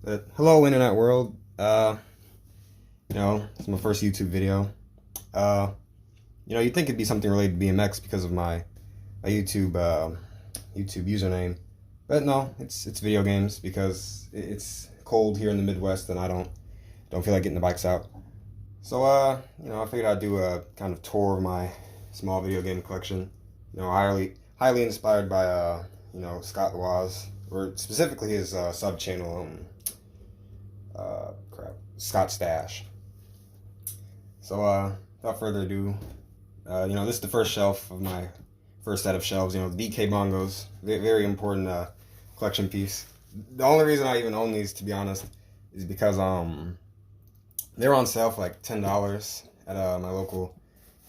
But hello, internet world. It's my first YouTube video. Uh, you'd think it'd be something related to BMX because of my YouTube username, but no, it's video games because it's cold here in the Midwest and I don't feel like getting the bikes out. So I figured I'd do a kind of tour of my small video game collection. Highly inspired by Scott Lawaz, or specifically his sub channel. Scott Stash. So, without further ado, this is the first shelf of my first set of shelves. The BK Bongos, very important collection piece. The only reason I even own these, to be honest, is because they were on sale for like $10 at my local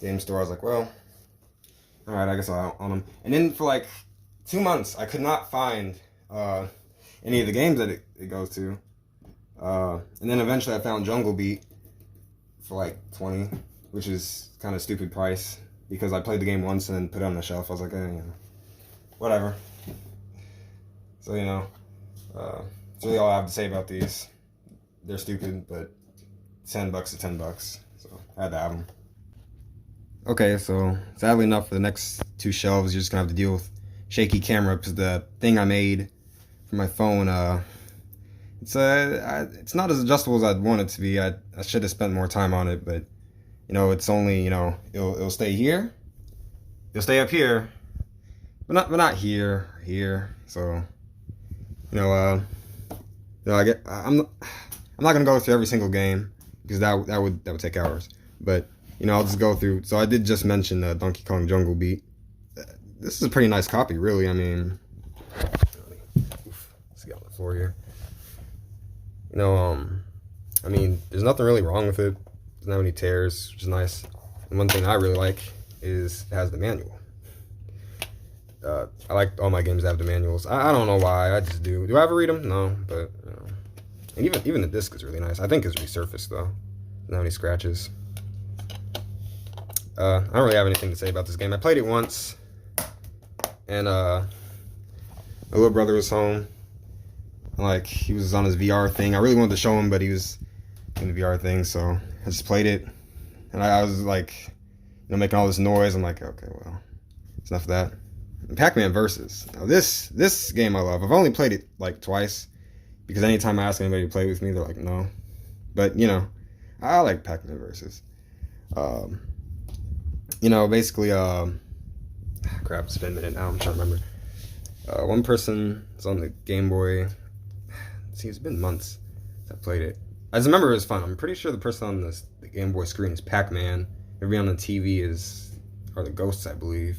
game store. I was like, well, all right, I guess I'll own them. And then for like 2 months, I could not find any of the games that it goes to. And then eventually I found Jungle Beat for like 20, which is kind of stupid price because I played the game once and then put it on the shelf. I was like, whatever. So, that's really all I have to say about these. They're stupid, but $10 is $10. So I had to have them. Okay, so sadly enough, for the next two shelves, you're just gonna have to deal with shaky camera because the thing I made for my phone, it's not as adjustable as I'd want it to be. I should have spent more time on it, but it's only it'll stay here, it'll stay up here, but not here or here. So I'm not gonna go through every single game because that would take hours. But I'll just go through. So I did just mention Donkey Kong Jungle Beat. This is a pretty nice copy, really. I mean, let's get on the floor here. There's nothing really wrong with it. Doesn't have any tears, which is nice. And one thing I really like is it has the manual. I like all my games that have the manuals. I don't know why, I just do. Do I ever read them? No, but and even the disc is really nice. I think it's resurfaced though. Doesn't have any scratches. I don't really have anything to say about this game. I played it once, and my little brother was home. Like, he was on his VR thing. I really wanted to show him, but he was in the VR thing, so I just played it. And I was like, making all this noise. I'm like, okay, well, it's enough of that. And Pac-Man Versus. Now this game I love. I've only played it like twice because anytime I ask anybody to play with me, they're like, no. But I like Pac-Man Versus. Basically, crap, it's been a minute now. I'm trying to remember. One person is on the Game Boy. See, it's been months since I played it. I just remember it was fun. I'm pretty sure the person on the Game Boy screen is Pac-Man. Everybody on the TV are the ghosts, I believe.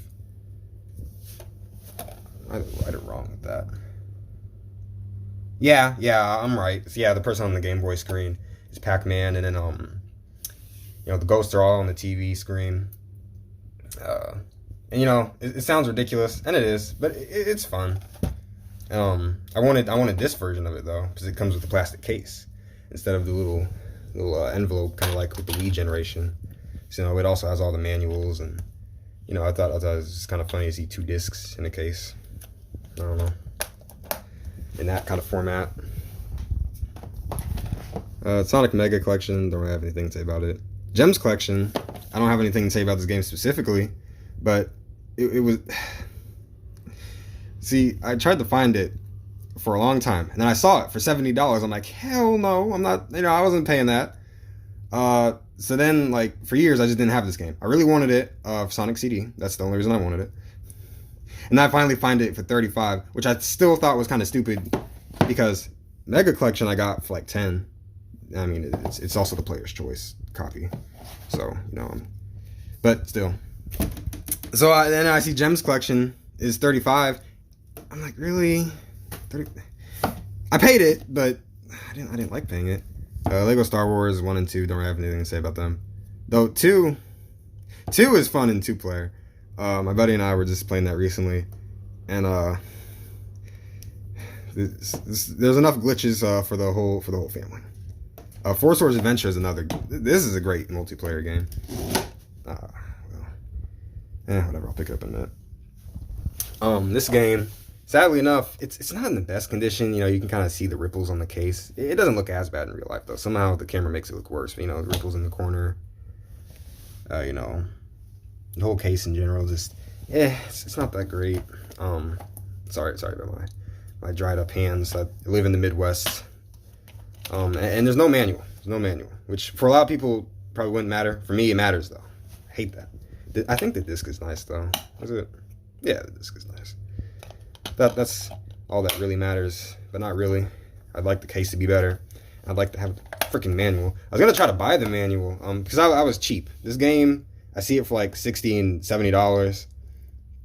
I didn't write it wrong with that. Yeah, I'm right. So, yeah, the person on the Game Boy screen is Pac-Man, and then the ghosts are all on the TV screen. It sounds ridiculous, and it is, but it's fun. I wanted this version of it though, because it comes with a plastic case instead of the little envelope, kind of like with the Wii generation. So it also has all the manuals, and I thought it was just kind of funny to see two discs in a case. I don't know, in that kind of format. Sonic Mega Collection, don't really have anything to say about it. Gems Collection, I don't have anything to say about this game specifically, but it was. See, I tried to find it for a long time, and then I saw it for $70. I'm like, hell no, I'm not. I wasn't paying that. So then, like, for years, I just didn't have this game. I really wanted it for Sonic CD. That's the only reason I wanted it. And I finally find it for $35, which I still thought was kind of stupid because Mega Collection I got for like $10. I mean, it's also the player's choice copy, so but still. So then I see Gems Collection is $35. I'm like, really? 30? I paid it, but I didn't like paying it. Lego Star Wars 1 and 2, don't have anything to say about them. Though 2 is fun in 2-player. My buddy and I were just playing that recently, and there's enough glitches for the whole family. Four Swords Adventure is another. This is a great multiplayer game. Whatever. I'll pick it up in a minute. This game Sadly enough, it's not in the best condition. You know, you can kind of see the ripples on the case. It doesn't look as bad in real life though. Somehow the camera makes it look worse. But, you know, the ripples in the corner. You know, the whole case in general just, it's not that great. Sorry about my dried up hands. I live in the Midwest. And there's no manual. There's no manual, which for a lot of people probably wouldn't matter. For me, it matters though. I hate that. I think the disc is nice though. Is it? Yeah, the disc is nice. That's all that really matters, but not really. I'd like the case to be better. I'd like to have a freaking manual. I was gonna try to buy the manual, because I was cheap. This game, I see it for like $60 and $70.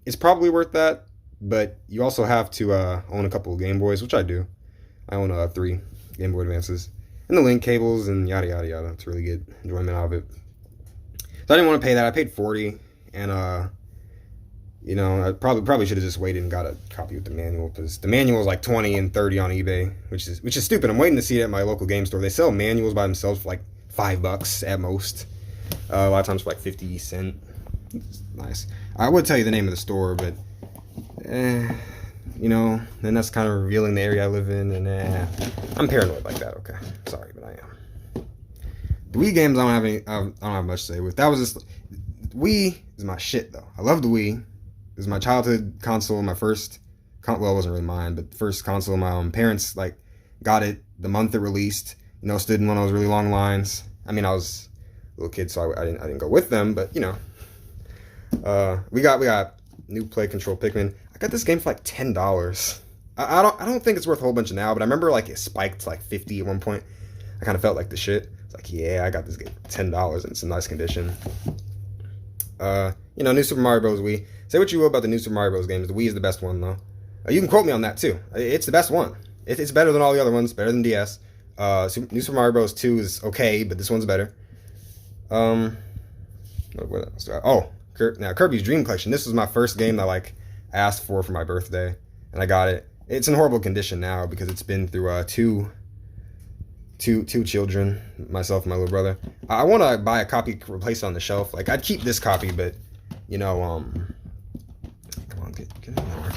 It's probably worth that, but you also have to own a couple of Game Boys, which I do. I own 3 Game Boy Advances, and the link cables and yada yada yada. To really get enjoyment out of it. So I didn't want to pay that. I paid $40, and you know, I probably should have just waited and got a copy with the manual, because the manual is like $20 and $30 on eBay, which is stupid. I'm waiting to see it at my local game store. They sell manuals by themselves for like $5 at most. A lot of times for like 50 cents. It's nice. I would tell you the name of the store, but you know, then that's kind of revealing the area I live in, and I'm paranoid like that. Okay, sorry, but I am. The Wii games I don't have much to say with. That was just Wii is my shit though. I love the Wii. It was my childhood console, my first, well, it wasn't really mine, but first console. My parents like got it the month it released. You know, stood in one of those really long lines. I mean, I was a little kid, so I didn't go with them, but you know, we got new Play Control Pikmin. I got this game for like $10. I don't think it's worth a whole bunch now, but I remember like it spiked to like 50 at one point. I kind of felt like the shit. It's like, yeah, I got this game for $10 and it's in nice condition. You know, New Super Mario Bros. Wii. Say what you will about the New Super Mario Bros. Games. The Wii is the best one, though. You can quote me on that, too. It's the best one. It's better than all the other ones. Better than DS. New Super Mario Bros. 2 is okay, but this one's better. What else do I... Oh, now Kirby's Dream Collection. This was my first game that, like, I asked for my birthday, and I got it. It's in horrible condition now because it's been through two children, myself and my little brother. I want to buy a copy, replace it on the shelf. Like, I'd keep this copy, but, you know, come on, get in there.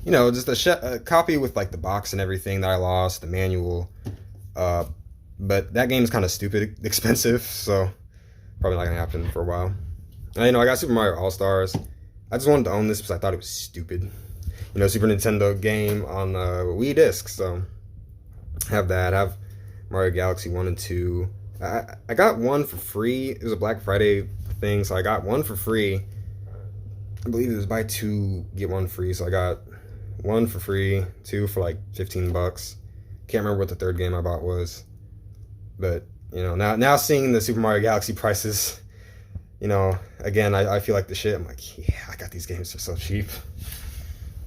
You know, just a copy with, like, the box and everything that I lost, the manual. But that game's kind of stupid expensive, so probably not going to happen for a while. And, you know, I got Super Mario All-Stars. I just wanted to own this because I thought it was stupid. You know, Super Nintendo game on Wii disc, so have that. Have Mario Galaxy 1 and 2. I got one for free. It was a Black Friday thing, so I got one for free. I believe it was buy 2, get 1 free, so I got 1 for free, 2 for like $15. Can't remember what the third game I bought was. But, you know, now seeing the Super Mario Galaxy prices, you know, again, I feel like the shit. I'm like, yeah, I got these games for so cheap.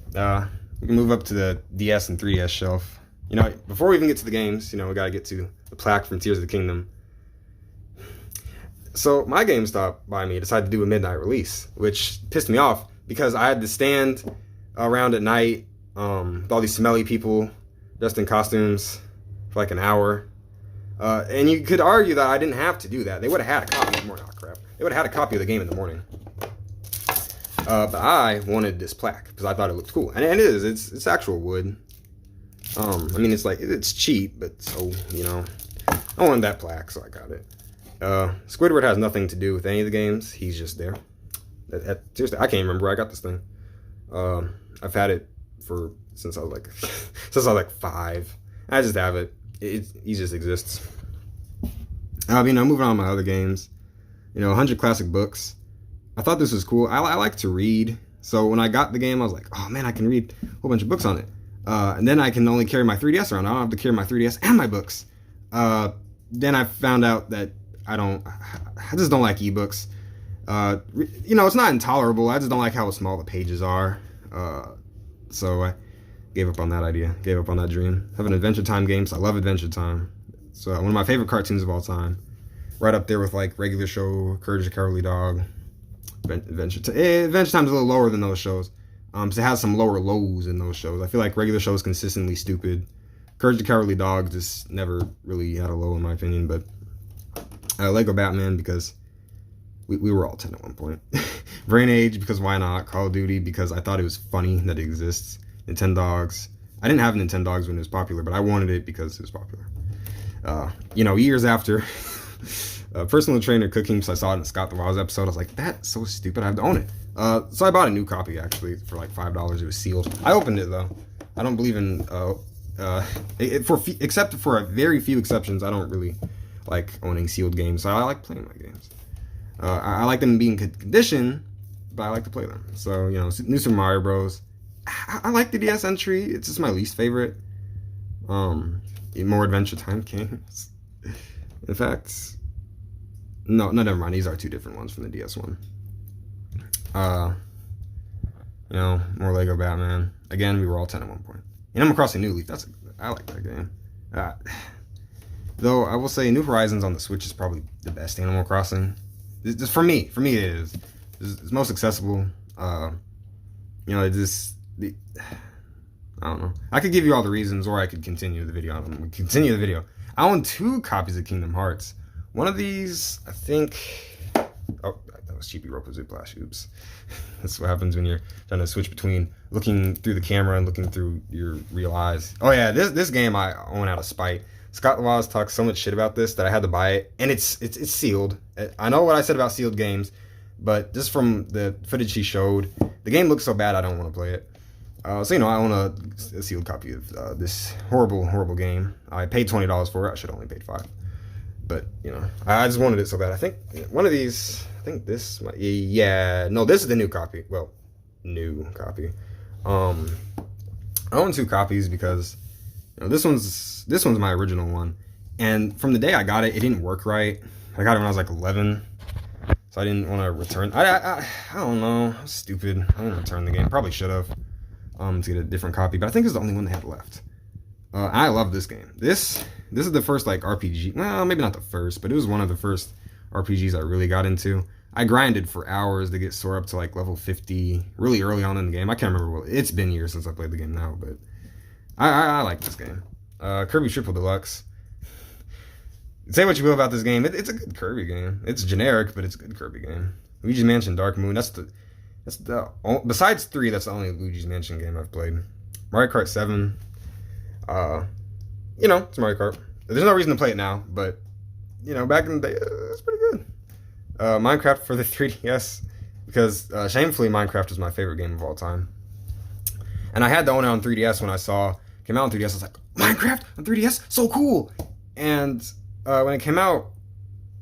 We can move up to the DS and 3DS shelf. You know, before we even get to the games, you know, we gotta get to the plaque from Tears of the Kingdom. So my GameStop by me decided to do a midnight release, which pissed me off because I had to stand around at night with all these smelly people dressed in costumes for like an hour. And you could argue that I didn't have to do that. They would have had a copy in the morning. Oh, crap. They would have had a copy of the game in the morning. But I wanted this plaque because I thought it looked cool. And it is. It's actual wood. I mean, it's like, it's cheap, but so, you know, I wanted that plaque, so I got it. Squidward has nothing to do with any of the games. He's just there. Seriously, I can't remember where I got this thing. I've had it since I was like 5. I just have it. He just exists. You know, moving on to my other games. You know, 100 Classic Books. I thought this was cool. I like to read. So when I got the game, I was like, oh man, I can read a whole bunch of books on it. And then I can only carry my 3DS around. I don't have to carry my 3DS and my books. Then I found out that I just don't like ebooks. You know, it's not intolerable. I just don't like how small the pages are. So I gave up on that idea. Gave up on that dream. I have an Adventure Time game, so I love Adventure Time. It's one of my favorite cartoons of all time. Right up there with like Regular Show, Courage the Cowardly Dog. Adventure Time's a little lower than those shows. So it has some lower lows in those shows. I feel like Regular Show is consistently stupid. Courage the Cowardly Dog just never really had a low in my opinion. But Lego Batman because we were all 10 at one point. Brain Age because why not? Call of Duty because I thought it was funny that it exists. Nintendogs. I didn't have Nintendogs when it was popular, but I wanted it because it was popular. You know, years after, personal trainer cooking, so I saw it in the Scott the Wild Episode. I was like, that's so stupid, I have to own it. So I bought a new copy, actually, for like $5. It was sealed. I opened it, though. I don't believe in, except for a very few exceptions, I don't really like owning sealed games. So I like playing my games. I like them being good condition, but I like to play them. So, you know, New Super Mario Bros. I like the DS entry. It's just my least favorite. More Adventure Time games. In fact, no, never mind. These are two different ones from the DS one. You know, more Lego Batman. Again, we were all 10 at one point. Animal Crossing New Leaf. I like that game. Though I will say, New Horizons on the Switch is probably the best Animal Crossing. Just for me it is. It's most accessible. You know, I don't know. I could give you all the reasons, or I could continue the video. I own 2 copies of Kingdom Hearts. One of these, I think. Oh, that was Cheapy Rope Ziplash. Oops. That's what happens when you're trying to switch between looking through the camera and looking through your real eyes. Oh yeah, this game I own out of spite. Scott the Wild talks so much shit about this that I had to buy it, and it's sealed. I know what I said about sealed games, but just from the footage he showed, the game looks so bad I don't want to play it. So, you know, I own a sealed copy of this horrible game. I paid $20 for it. I should have only paid $5. But, you know, I just wanted it so bad. I think one of these, this is the new copy. Well, new copy. I own 2 copies because, you know, this one's my original one. And from the day I got it, it didn't work right. I got it when I was like 11. So I didn't want to return. I don't know. I was stupid. I didn't return the game. Probably should have. To get a different copy, but I think it's the only one they had left. I love this game. This is the first like RPG. Well, maybe not the first, but it was one of the first RPGs I really got into. I grinded for hours to get Sora up to like level 50 really early on in the game. I can't remember it's been years since I played the game now, but I like this game. Kirby Triple Deluxe. Say what you will about this game. It's a good Kirby game. It's generic, but it's a good Kirby game. Luigi's Mansion Dark Moon. Besides 3, that's the only Luigi's Mansion game I've played. Mario Kart 7. You know, it's Mario Kart. There's no reason to play it now, but, you know, back in the day, it's pretty good. Minecraft for the 3DS, because, shamefully, Minecraft is my favorite game of all time. And I had to own it on 3DS when came out on 3DS, I was like, Minecraft on 3DS? So cool! And, when it came out,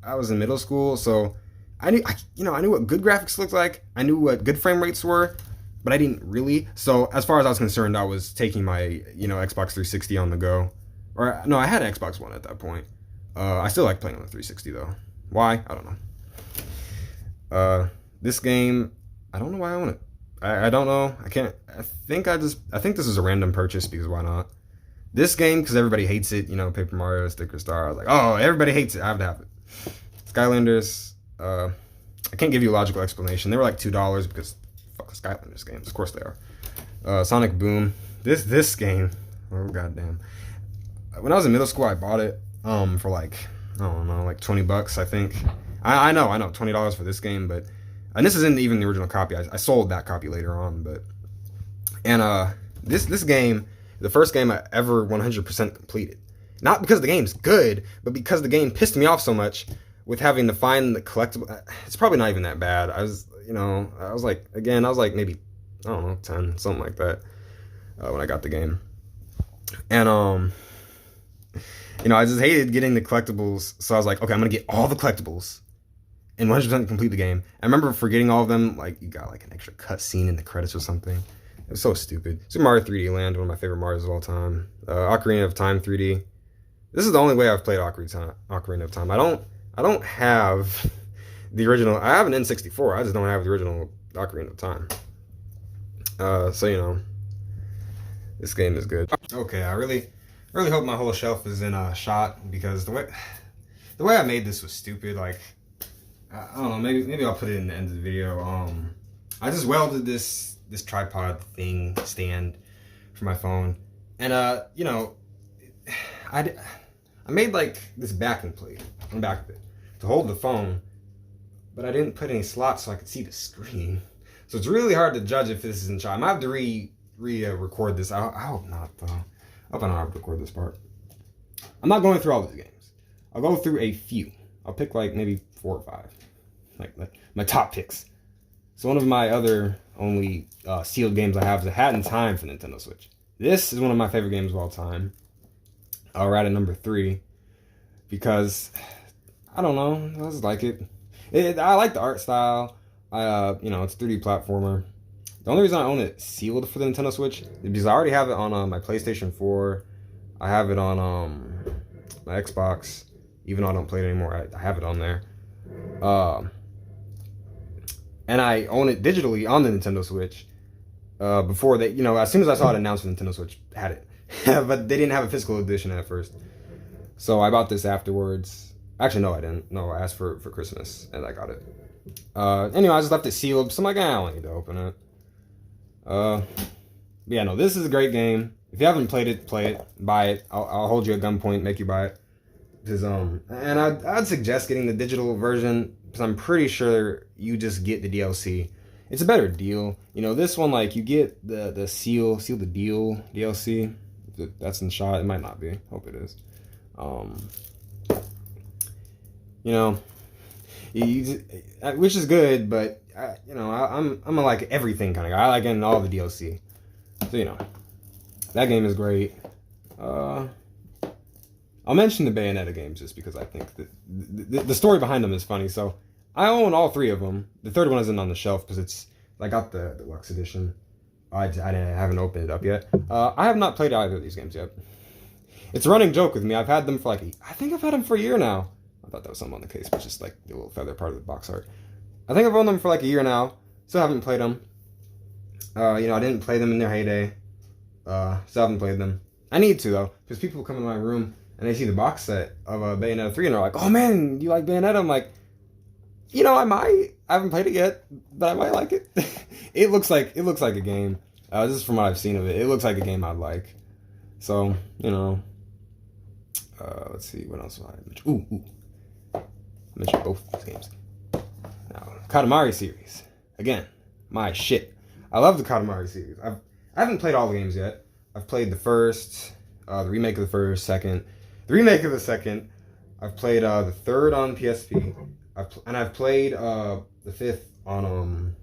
I was in middle school, so I knew what good graphics looked like. I knew what good frame rates were, but I didn't really. So as far as I was concerned, I was taking my, you know, Xbox 360 on the go. Or no, I had an Xbox One at that point. I still like playing on the 360 though. Why? I don't know. This game, I don't know why I own it. I don't know. I think this is a random purchase because why not? This game, because everybody hates it, you know, Paper Mario, Sticker Star. I was like, oh, everybody hates it. I have to have it. Skylanders. I can't give you a logical explanation. They were like $2 because fuck the Skylanders games. Of course they are. Sonic Boom. This game. Oh goddamn. When I was in middle school, I bought it for like, I don't know, like $20 I think. I know $20 for this game, but and this isn't even the original copy. I sold that copy later on, but this game, the first game I ever 100% completed. Not because the game's good, but because the game pissed me off so much with having to find the collectible. It's probably not even that bad. I was like maybe, I don't know, 10, something like that, when I got the game. And, you know, I just hated getting the collectibles. So I was like, okay, I'm going to get all the collectibles and 100% complete the game. I remember forgetting all of them. Like, you got like an extra cutscene in the credits or something. It was so stupid. Super Mario 3D Land, one of my favorite Marios of all time. Ocarina of Time 3D. This is the only way I've played Ocarina of Time. I don't have the original. I have an N64. I just don't have the original Ocarina of Time. So, you know, this game is good. Okay, I really hope my whole shelf is in a shot because the way I made this was stupid. Like, I don't know. Maybe I'll put it in the end of the video. I just welded this tripod stand for my phone, and you know, I made like this backing plate on the back of it to hold the phone, but I didn't put any slots so I could see the screen. So it's really hard to judge if this is in shot. I might have to record this. I hope not though. I hope I don't have to record this part. I'm not going through all these games. I'll go through a few. I'll pick like maybe 4 or 5, like my top picks. So one of my other only sealed games I have is A Hat in Time for Nintendo Switch. This is one of my favorite games of all time. I'll rate it number 3 because I don't know. I just like it. I like the art style. It's a 3D platformer. The only reason I own it sealed for the Nintendo Switch is because I already have it on my PlayStation 4. I have it on my Xbox. Even though I don't play it anymore, I have it on there. And I own it digitally on the Nintendo Switch. Before they, as soon as I saw it announced, the Nintendo Switch had it. But they didn't have a physical edition at first. So I bought this afterwards. Actually, no, I didn't. No, I asked for Christmas, and I got it. Anyway, I just left it sealed, so I'm like, I don't need to open it. Yeah, no, this is a great game. If you haven't played it, play it. Buy it. I'll hold you at gunpoint, make you buy it. Because, and I'd suggest getting the digital version, because I'm pretty sure you just get the DLC. It's a better deal. This one, like, you get the seal the deal DLC. That's in shot. It might not be. Hope it is. Which is good, but I'm a like everything kind of guy. I like getting all the DLC. So that game is great. I'll mention the Bayonetta games just because I think that the story behind them is funny. So I own all 3 of them. The third one isn't on the shelf because I got the deluxe edition. I haven't opened it up yet. I have not played either of these games yet. It's a running joke with me. I've had them for I think I've had them for a year now. I thought that was something on the case, but just like the little feather part of the box art. I think I've owned them for like a year now. Still haven't played them. I didn't play them in their heyday. Still haven't played them. I need to though, because people come in my room and they see the box set of Bayonetta 3 and they're like, "Oh man, you like Bayonetta?" I'm like, I might. I haven't played it yet, but I might like it. It looks like a game. This is from what I've seen of it. It looks like a game I'd like. So let's see what else I mention. I mentioned both these games. Now, Katamari series again, my shit. I love the Katamari series. I haven't played all the games yet. I've played the first, the remake of the first, second, the remake of the second. I've played the third on PSP. I've played the fifth on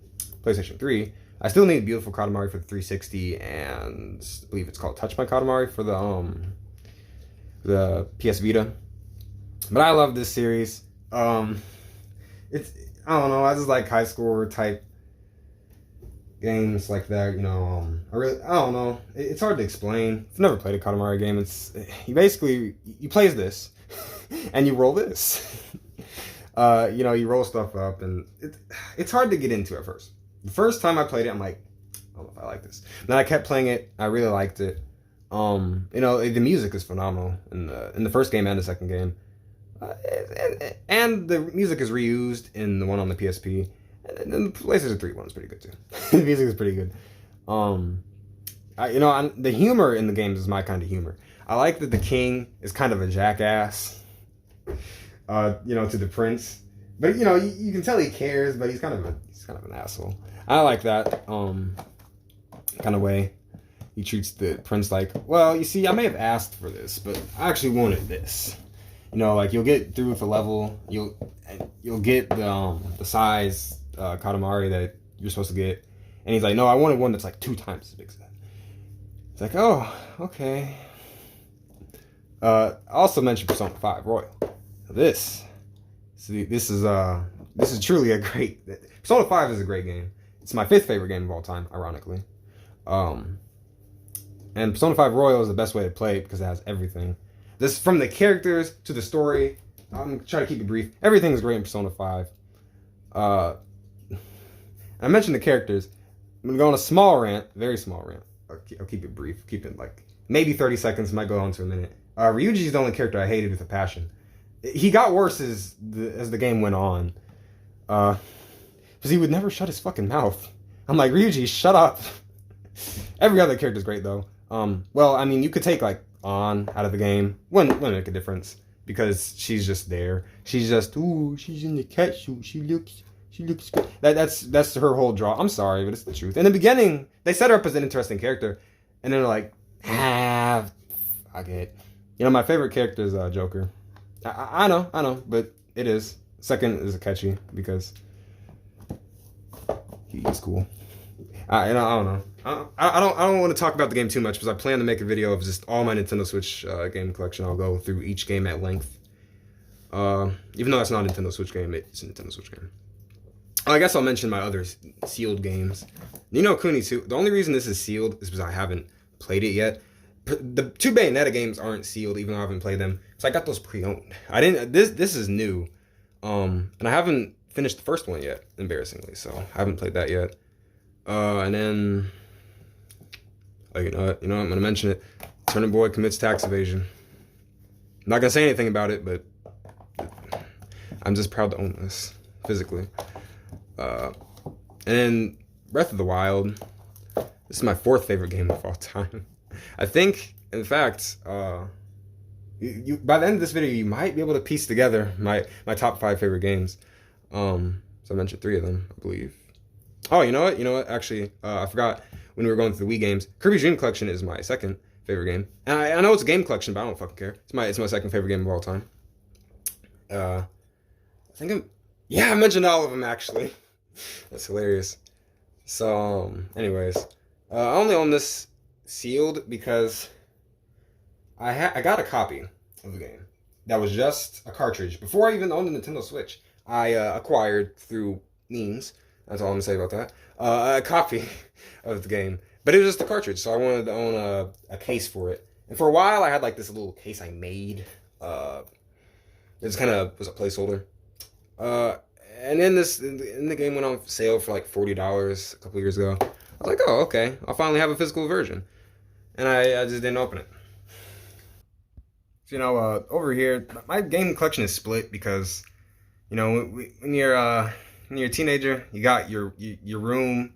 PlayStation 3. I still need Beautiful Katamari for the 360, and I believe it's called Touch My Katamari for the PS Vita. But I love this series. It's, I don't know, I just like high score type games like that. I don't know. It's hard to explain. I've never played a Katamari game. You play as this, and you roll this. You roll stuff up, and it's hard to get into at first. The first time I played it, I'm like, I don't know if I like this. Then I kept playing it. I really liked it. The music is phenomenal in the first game and the second game. And the music is reused in the one on the PSP. And the PlayStation 3 one's pretty good too. The music is pretty good. The humor in the games is my kind of humor. I like that the king is kind of a jackass. To the prince, but you can tell he cares, but he's kind of an asshole. I like that kind of way. He treats the prince like, well, you see, I may have asked for this, but I actually wanted this. You'll get through with the level, you'll get the size Katamari that you're supposed to get, and he's like, no, I wanted one that's like 2 times as big as that. It's like, oh, okay. I also mentioned Persona 5 Royal. This is truly a great. Persona 5 is a great game. It's my 5th favorite game of all time, ironically. And Persona 5 Royal is the best way to play it because it has everything. This, from the characters to the story. I'm trying to keep it brief. Everything is great in Persona 5. I mentioned the characters. I'm gonna go on a small rant, very small rant. I'll keep it brief. Keep it like maybe 30 seconds. Might go on to a minute. Ryuji's the only character I hated with a passion. He got worse as the game went on. Because he would never shut his fucking mouth. I'm like, Ryuji, shut up. Every other character's great, though. You could take, Ann out of the game. Wouldn't make a difference. Because she's just there. She's just, ooh, she's in the cat suit. She She looks good. That's her whole draw. I'm sorry, but it's the truth. In the beginning, they set her up as an interesting character, and then they're like, fuck it. You know, my favorite character is Joker. I know, but it is. Second is Akechi because he's cool. I don't know. I don't want to talk about the game too much because I plan to make a video of just all my Nintendo Switch game collection. I'll go through each game at length. Even though that's not a Nintendo Switch game, it's a Nintendo Switch game. I guess I'll mention my other sealed games. Ni no Kuni 2. The only reason this is sealed is because I haven't played it yet. The 2 Bayonetta games aren't sealed, even though I haven't played them. So I got those pre-owned. I didn't. This is new, and I haven't finished the first one yet, embarrassingly. So I haven't played that yet. And then, you know what? I'm gonna mention it. Turnip Boy commits tax evasion. I'm not gonna say anything about it, but I'm just proud to own this physically. And then Breath of the Wild. This is my 4th favorite game of all time. I think, in fact, you by the end of this video, you might be able to piece together my top 5 favorite games. So I mentioned 3 of them, I believe. Oh, you know what? Actually, I forgot when we were going through the Wii games. Kirby's Dream Collection is my 2nd favorite game, and I know it's a game collection, but I don't fucking care. It's my 2nd favorite game of all time. I mentioned all of them actually. That's hilarious. So, anyways, I only own this sealed because I got a copy of the game that was just a cartridge before I even owned the Nintendo Switch. I acquired through means. That's all I'm gonna say about that. A copy of the game, but it was just a cartridge, so I wanted to own a case for it. And for a while, I had like this little case I made. It just kind of was a placeholder. And then the game went on sale for like $40 a couple years ago. I was like, oh, okay, I'll finally have a physical version. And I just didn't open it. So, over here, my game collection is split because, when you're a teenager, you got your room.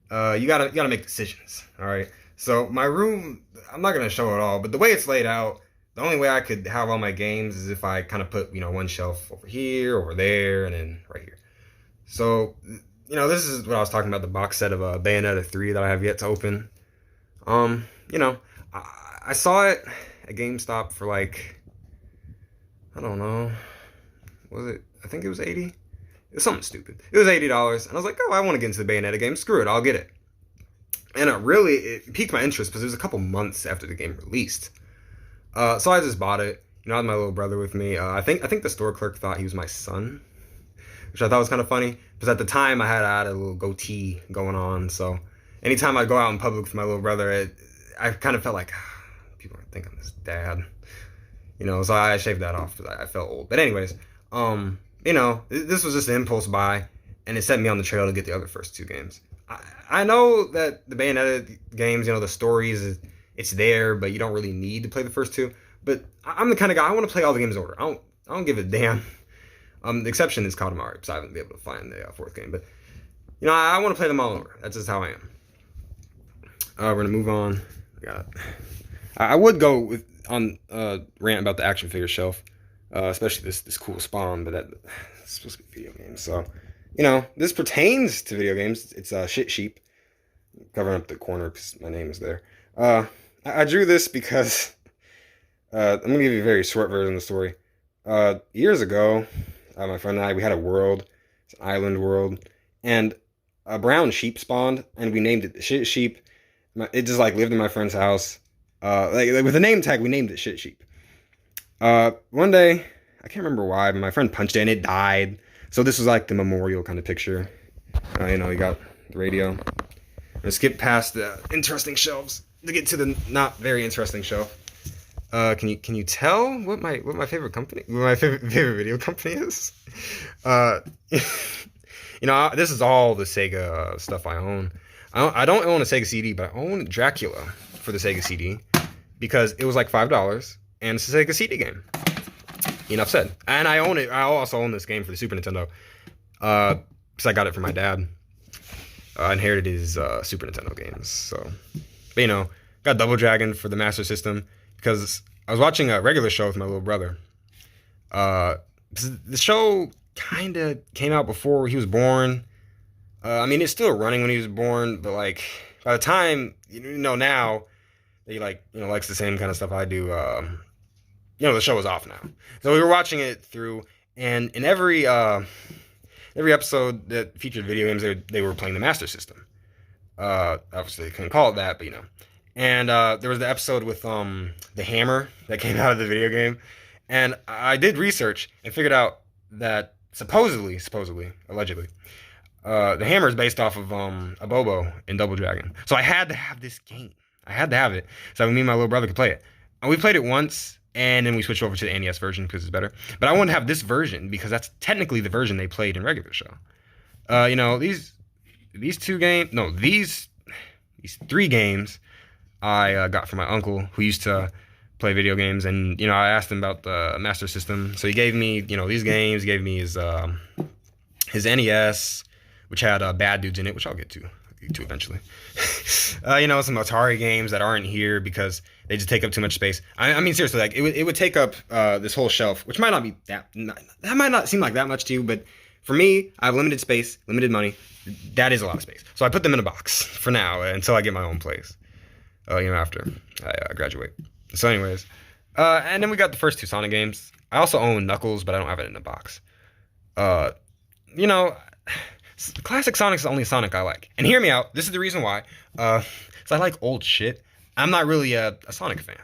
You gotta make decisions. All right. So my room, I'm not gonna show it all, but the way it's laid out, the only way I could have all my games is if I kind of put one shelf over here, over there, and then right here. So this is what I was talking about, the box set of Bayonetta 3 that I have yet to open. I saw it at GameStop for like, I don't know, I think it was 80. It was something stupid. It was $80, and I was like, oh, I want to get into the Bayonetta game. Screw it, I'll get it. And it piqued my interest because it was a couple months after the game released. So I just bought it. I had my little brother with me. I think the store clerk thought he was my son, which I thought was kind of funny because at the time I had a little goatee going on. So anytime I go out in public with my little brother, I kind of felt like people are thinking I'm his dad. So I shaved that off because I felt old. But anyways, this was just an impulse buy, and it set me on the trail to get the other first 2 games. I know that the Bayonetta games, the stories, it's there, but you don't really need to play the first 2. But I'm the kind of guy, I want to play all the games in order. I don't give a damn. The exception is Katamari, because I haven't been able to find the 4th game. But, I want to play them all in order. That's just how I am. We're going to move on. I would go on rant about the action figure shelf. Especially this cool Spawn, but it's supposed to be video games. So, this pertains to video games. It's Shit Sheep. I'm covering up the corner because my name is there. I drew this because I'm going to give you a very short version of the story. Years ago, my friend and I, we had a world. It's an island world. And a brown sheep spawned, and we named it the Shit Sheep. It just lived in my friend's house. With a name tag, we named it Shit Sheep. One day, I can't remember why, but my friend punched it and it died. So this was the memorial kind of picture. You got the radio. I'm gonna skip past the interesting shelves to get to the not very interesting shelf. Can you tell what my favorite video company is? This is all the Sega stuff I own. I don't own a Sega CD, but I own Dracula for the Sega CD because it was like $5. And it's a Sega CD game. Enough said. And I own it. I also own this game for the Super Nintendo. Because I got it from my dad. I inherited his Super Nintendo games. So, but got Double Dragon for the Master System. Because I was watching a regular show with my little brother. The show kind of came out before he was born. I mean, it's still running when he was born, but like by the time now that he like likes the same kind of stuff I do, the show is off now. So we were watching it through, and in every episode that featured video games, they were playing the Master System. Obviously they couldn't call it that, but And there was the episode with the hammer that came out of the video game, and I did research and figured out that supposedly, allegedly, the hammer is based off of Abobo in Double Dragon. So I had to have this game. I had to have it so me and my little brother could play it. And we played it once, and then we switched over to the NES version because it's better. But I wanted to have this version because that's technically the version they played in regular show. These three games I got from my uncle who used to play video games, and I asked him about the Master System. So he gave me these games. He gave me his NES, which had Bad Dudes in it, which I'll get to eventually. Some Atari games that aren't here because they just take up too much space. I mean, seriously, like it would take up this whole shelf, which might not be that might not seem like that much to you, but for me, I have limited space, limited money. That is a lot of space. So I put them in a box for now until I get my own place. After I graduate. So, anyways, and then we got the first two Sonic games. I also own Knuckles, but I don't have it in a box. Classic Sonic's the only Sonic I like. And hear me out. This is the reason why. So I like old shit. I'm not really a Sonic fan.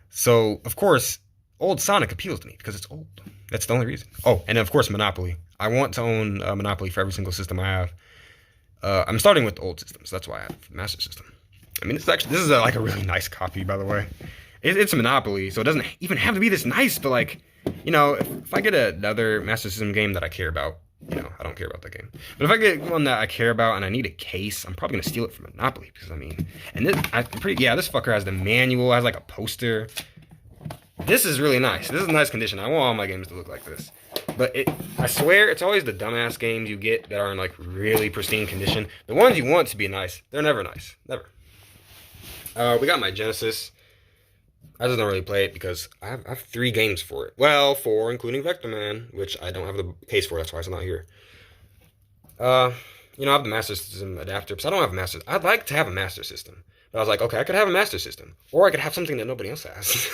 So, of course, old Sonic appeals to me because it's old. That's the only reason. Oh, and of course, Monopoly. I want to own Monopoly for every single system I have. I'm starting with the old systems. That's why I have Master System. I mean, this is a really nice copy, by the way. It's a Monopoly, so it doesn't even have to be this nice. But like, if I get another Master System game that I care about, I don't care about that game. But if I get one that I care about and I need a case, I'm probably gonna steal it from Monopoly because this fucker has the manual, has like a poster. This is really nice. This is nice condition. I want all my games to look like this. But I swear, it's always the dumbass games you get that are in like really pristine condition. The ones you want to be nice, they're never nice. Never. We got my Genesis. I just don't really play it because I have 3 games for it. Well, 4, including Vector Man, which I don't have the case for. That's why it's not here. I have the Master System adapter, because I don't have a Master. I'd like to have a Master System, but I was like, okay, I could have a Master System, or I could have something that nobody else has.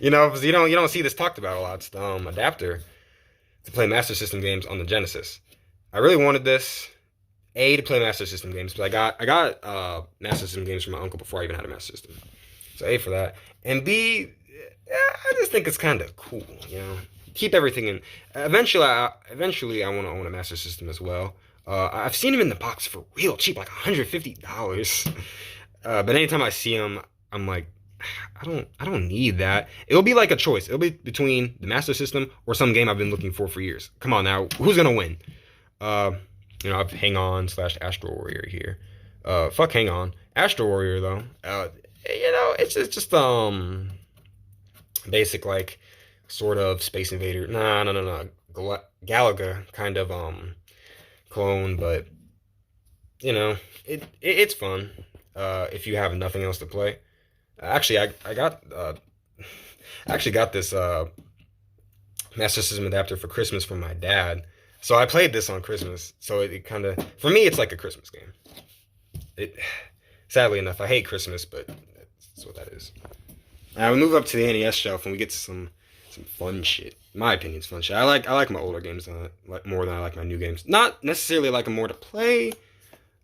Because you don't see this talked about a lot. It's the adapter to play Master System games on the Genesis. I really wanted this. A, to play Master System games, but I got Master System games from my uncle before I even had a Master System. So A for that. And B, I just think it's kind of cool, Keep everything in. Eventually I want to own a Master System as well. I've seen them in the box for real cheap, like $150. But anytime I see them, I'm like, I don't need that. It'll be like a choice. It'll be between the Master System or some game I've been looking for years. Come on now, who's gonna win? I've Hang On / Astro Warrior here. Fuck Hang On. Astro Warrior though. It's just basic like sort of Space Invader. No. Galaga kind of clone, but it's fun. If you have nothing else to play. Actually, I got this Master System adapter for Christmas from my dad. So I played this on Christmas. So it kind of, for me, it's like a Christmas game. Sadly enough, I hate Christmas, but that's what that is. Now we move up to the NES shelf and we get to some fun shit. In my opinion, it's fun shit. I like my older games more than I like my new games. Not necessarily like them more to play.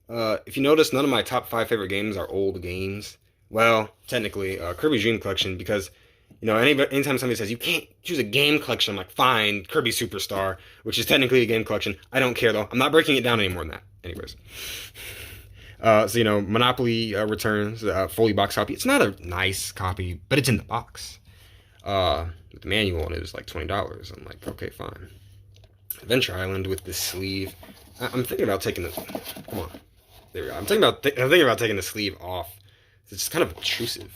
If you notice, none of my top 5 favorite games are old games. Well, technically, Kirby's Dream Collection, because anytime somebody says you can't choose a game collection, I'm like, fine, Kirby Superstar, which is technically a game collection. I don't care though. I'm not breaking it down any more than that. Anyways. Monopoly Returns, fully box copy. It's not a nice copy, but it's in the box. With the manual, and it was like $20. I'm like, okay, fine. Adventure Island with this sleeve. I'm thinking about taking the. Come on, there we go. I'm thinking about taking the sleeve off. It's kind of obtrusive.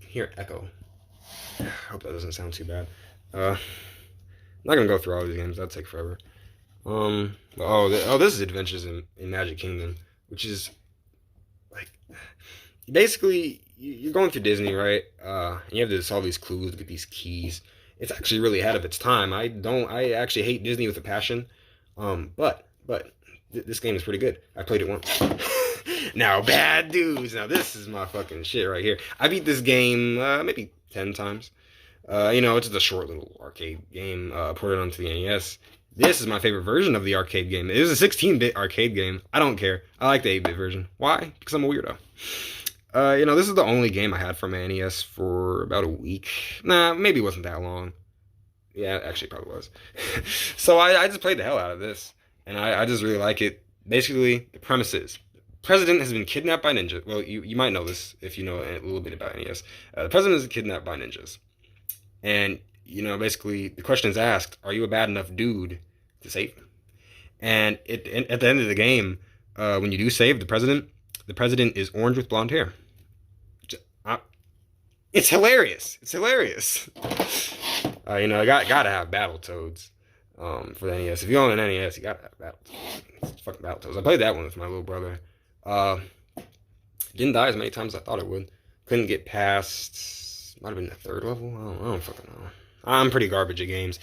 Hear echo. I hope that doesn't sound too bad. I'm not gonna go through all these games. That'd take forever. This is Adventures in Magic Kingdom, which is like basically you're going through Disney, right? And you have to solve these clues to get these keys. It's actually really ahead of its time. I actually hate Disney with a passion. But this game is pretty good. I played it once. Now, Bad Dudes. Now, this is my fucking shit right here. I beat this game maybe 10 times. It's just a short little arcade game ported onto the NES. This is my favorite version of the arcade game. It is a 16-bit arcade game. I don't care. I like the 8-bit version. Why? Because I'm a weirdo. This is the only game I had from my NES for about a week. Nah, maybe it wasn't that long. Yeah, actually, it probably was. So I just played the hell out of this. And I just really like it. Basically, the premise is, the president has been kidnapped by ninjas. Well, you might know this if you know a little bit about NES. The president is kidnapped by ninjas. And, basically, the question is asked, are you a bad enough dude to save him? And at the end of the game, when you do save the president is orange with blonde hair. It's hilarious. It's hilarious. I gotta have Battletoads for the NES. If you own an NES, you gotta have Battletoads. It's fucking Battletoads. I played that one with my little brother. Didn't die as many times as I thought it would. Couldn't get past, might have been the third level. I don't fucking know. I'm pretty garbage at games.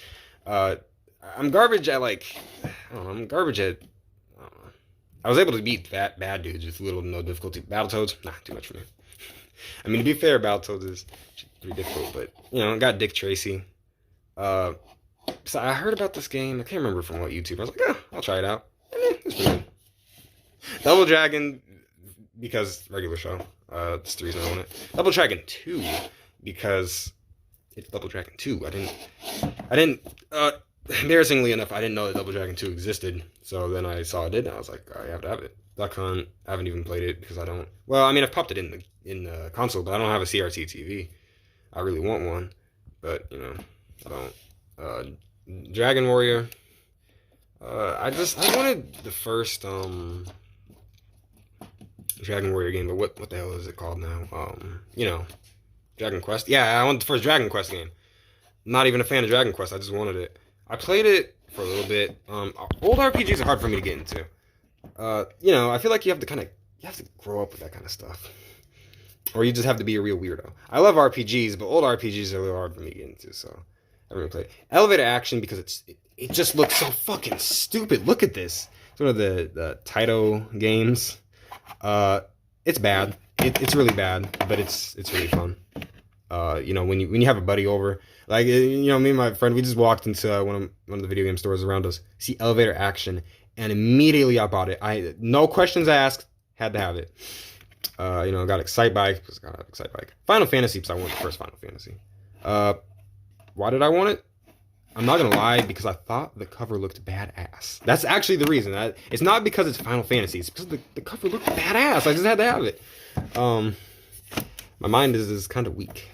I'm garbage at I'm garbage at. I was able to beat bad dudes with little to no difficulty. Battletoads, nah, too much for me. I mean, to be fair, Battletoads is pretty difficult, but I got Dick Tracy. So I heard about this game. I can't remember from what YouTube. I was like, I'll try it out. It's pretty good. Double Dragon, because regular show. That's the reason I own it. Double Dragon 2, because it's Double Dragon 2. I didn't. Embarrassingly enough, I didn't know that Double Dragon 2 existed. So then I saw it did, and I was like, I have to have it. Duck Hunt, I haven't even played it because I don't. Well, I mean, I've popped it in the console, but I don't have a CRT TV. I really want one, but I don't. Dragon Warrior. I wanted the first Dragon Warrior game, but what the hell is it called now? Dragon Quest. Yeah, I want the first Dragon Quest game. Not even a fan of Dragon Quest. I just wanted it. I played it for a little bit. Old RPGs are hard for me to get into. I feel like you have to grow up with that kind of stuff, or you just have to be a real weirdo. I love RPGs, but old RPGs are a little hard for me to get into, so I haven't really played Elevator Action because it just looks so fucking stupid. Look at this. It's one of the Taito games. It's bad. It's really bad, but it's really fun. When you have a buddy over, me and my friend, we just walked into one of the video game stores around us, see Elevator Action, and immediately I bought it. No questions asked, had to have it. I got Excitebike because I got Excitebike. Final Fantasy because I wanted the first Final Fantasy. Why did I want it? I'm not gonna lie, because I thought the cover looked badass. That's actually the reason. It's not because it's Final Fantasy. It's because the cover looked badass. I just had to have it. My mind is kind of weak.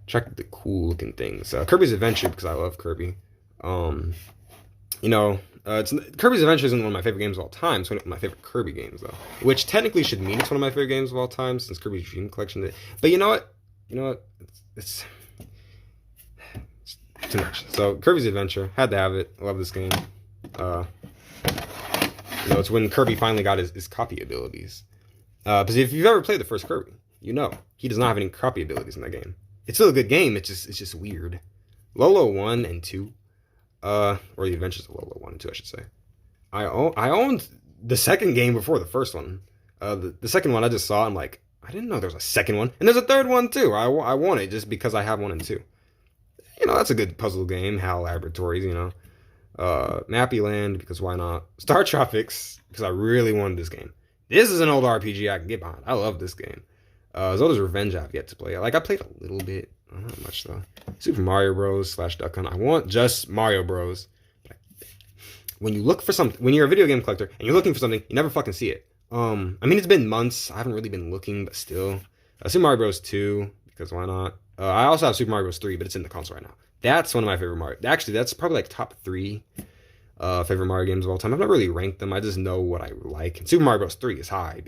Check the cool looking things. Kirby's Adventure because I love Kirby. Kirby's Adventure isn't one of my favorite games of all time. It's one of my favorite Kirby games though, which technically should mean it's one of my favorite games of all time since Kirby's Dream Collection did. But you know what? It's too much. So Kirby's Adventure, had to have it. I love this game. It's when Kirby finally got his copy abilities. Because if you've ever played the first Kirby, he does not have any copy abilities in that game. It's still a good game. It's just weird. Lolo 1 and 2, or the Adventures of Lolo 1 and 2, I should say. I owned the second game before the first one. The second one I just saw. I'm like, I didn't know there was a second one, and there's a third one too. I want it just because I have 1 and 2. That's a good puzzle game. HAL Laboratories, Mappy Land, because why not? Star Tropics, because I really wanted this game. This is an old RPG I can get behind. I love this game. Zelda's Revenge I've yet to play. I played a little bit. Not much though. Super Mario Bros. / Duck Hunt. I want just Mario Bros. When you look for something, when you're a video game collector and you're looking for something, you never fucking see it. It's been months. I haven't really been looking, but still. Super Mario Bros. 2, because why not? I also have Super Mario Bros. 3, but it's in the console right now. That's one of my favorite Mario. Actually, that's probably like top 3 favorite Mario games of all time. I've not really ranked them. I just know what I like. And Super Mario Bros. 3 is high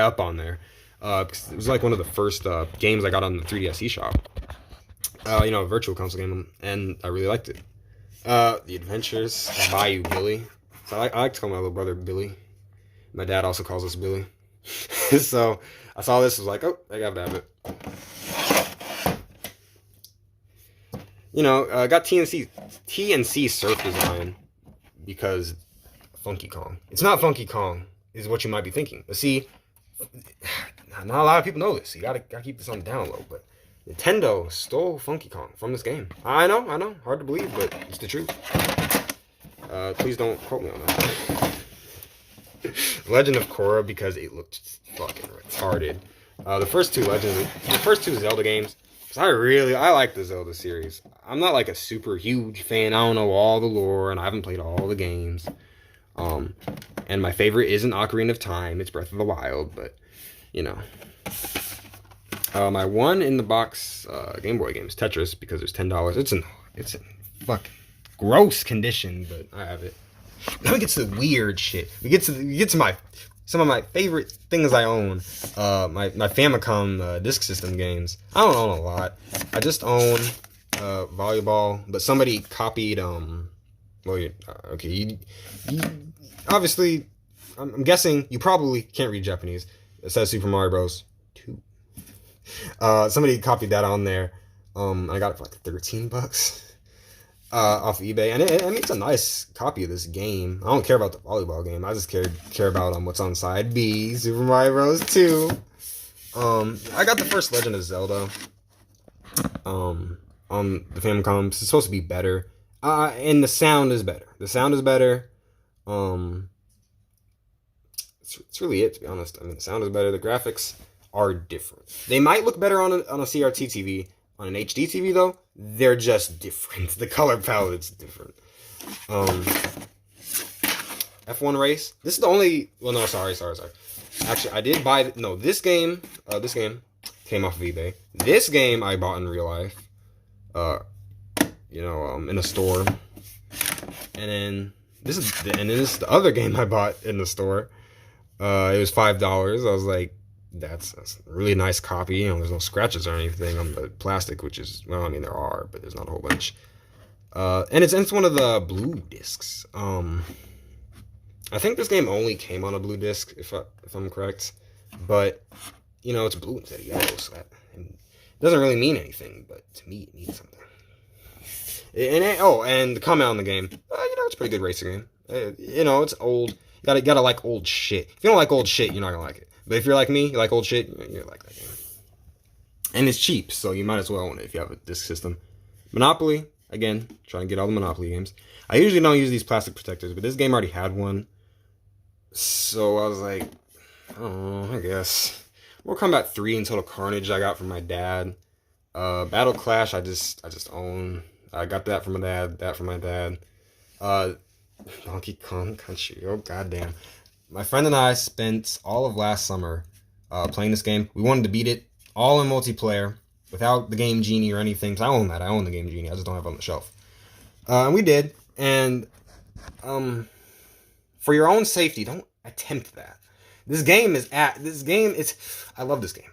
up on there. Because it was like one of the first games I got on the 3DS eShop. A virtual console game, and I really liked it. The Adventures of Bayou Billy. So I like to call my little brother Billy. My dad also calls us Billy. So I saw this, was like, oh, I gotta have it. You know, got TNC Surf Design because Funky Kong. It's not Funky Kong, is what you might be thinking. But see, not a lot of people know this. So you gotta keep this on the down low. But Nintendo stole Funky Kong from this game. I know, hard to believe, but it's the truth. Please don't quote me on that. Legend of Korra because it looked fucking retarded. The first two Zelda games. Cause I like the Zelda series. I'm not like a super huge fan. I don't know all the lore, and I haven't played all the games. And my favorite isn't Ocarina of Time. It's Breath of the Wild, but you know. My one in the box Game Boy game is Tetris because it's $10. It's in fucking gross condition, but I have it. Now we get to the weird shit. We get to some of my favorite things I own. My Famicom Disk System games. I don't own a lot. I just own volleyball, but somebody copied. Okay, you obviously, I'm guessing you probably can't read Japanese. It says Super Mario Bros. 2. Somebody copied that on there. I got it for like $13 off of eBay, and it's a nice copy of this game. I don't care about the volleyball game. I just care about what's on side B, Super Mario Bros. 2. I got the first Legend of Zelda on the Famicom. It's supposed to be better, and the sound is better. It's really it, to be honest. I mean, the sound is better. The graphics are different. They might look better on a CRT TV. On an HD TV, though, they're just different. The color palette's different. F1 Race. This is the only... Well, no, sorry. Actually, I did buy... No, this game came off of eBay. This game I bought in real life. In a store. And then... This is the other game I bought in the store. It was $5. I was like... That's a really nice copy. You know, there's no scratches or anything on the plastic, which is, well, I mean, there are, but there's not a whole bunch. And it's one of the blue discs. I think this game only came on a blue disc, if I'm correct. But, you know, it's blue instead of yellow, so that doesn't really mean anything, but to me, it means something. And the comment on the game, it's a pretty good racing game. It's old. You gotta like old shit. If you don't like old shit, you're not gonna like it. But if you're like me, you like old shit, you like that game. And it's cheap, so you might as well own it if you have a disc system. Monopoly, again, trying to get all the Monopoly games. I usually don't use these plastic protectors, but this game already had one. So I was like, I guess. Mortal Kombat 3 and Total Carnage I got from my dad. Battle Clash I just own. I got that from my dad, Donkey Kong Country, oh goddamn. My friend and I spent all of last summer playing this game. We wanted to beat it all in multiplayer without the Game Genie or anything. Because I own that. I own the Game Genie. I just don't have it on the shelf. And we did. And for your own safety, don't attempt that. I love this game.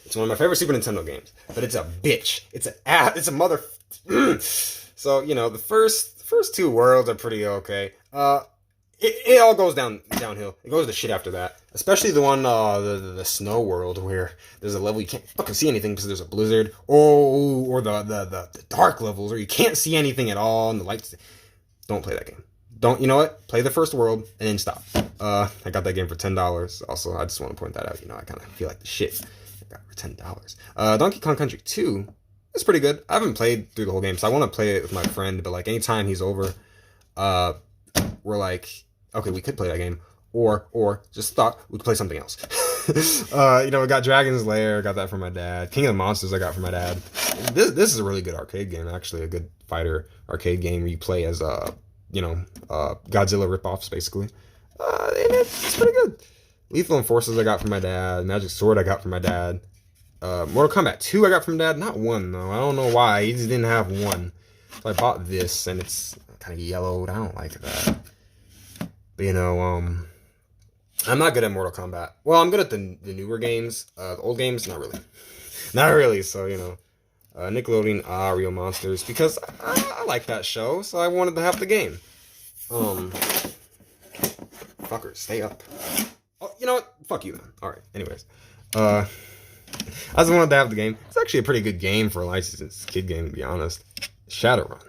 It's one of my favorite Super Nintendo games. But it's a bitch. It's a mother... So, the first two worlds are pretty okay. It all goes downhill. It goes to shit after that. Especially the one, the snow world, where there's a level you can't fucking see anything because there's a blizzard. Or the dark levels where you can't see anything at all and the lights. Don't play that game. You know what? Play the first world and then stop. I got that game for $10. Also, I just want to point that out. I kind of feel like the shit. I got it for $10. Donkey Kong Country 2 is pretty good. I haven't played through the whole game, so I want to play it with my friend. But like anytime he's over, we're like, okay, we could play that game, or just thought we could play something else. We got Dragon's Lair, got that from my dad. King of the Monsters, I got from my dad. This is a really good arcade game, actually, a good fighter arcade game where you play as Godzilla ripoffs, basically. And it's pretty good. Lethal Enforcers, I got from my dad. Magic Sword, I got from my dad. Mortal Kombat 2, I got from dad. Not 1 though. I don't know why. He just didn't have 1. So I bought this, and it's kind of yellowed. I don't like that. But I'm not good at Mortal Kombat. Well, I'm good at the newer games. The old games, not really. Not really. So, Nickelodeon, Real Monsters, because I like that show, so I wanted to have the game. Fuckers, stay up. Oh, you know what? Fuck you then. Alright, anyways. I just wanted to have the game. It's actually a pretty good game for a licensed kid game, to be honest. Shadowrun.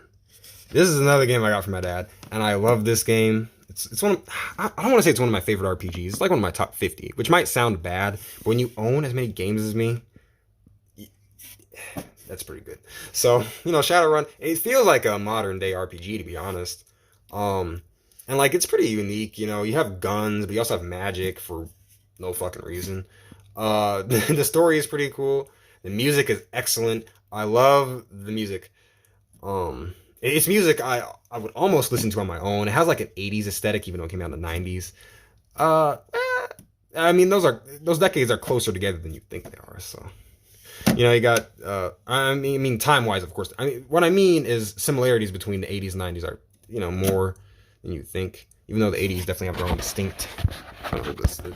This is another game I got from my dad, and I love this game. It's one of, I don't want to say it's one of my favorite RPGs. It's like one of my top 50, which might sound bad, but when you own as many games as me, that's pretty good. So, Shadowrun, it feels like a modern day RPG, to be honest. And like, it's pretty unique, you have guns, but you also have magic for no fucking reason. The story is pretty cool. The music is excellent. I love the music. It's music I would almost listen to on my own. It has like an 80s aesthetic, even though it came out in the 90s. I mean, those decades are closer together than you think they are. So, you got. I mean, time-wise, of course. I mean, what I mean is similarities between the 80s and 90s are, more than you think. Even though the 80s definitely have their own distinct. I don't know this. The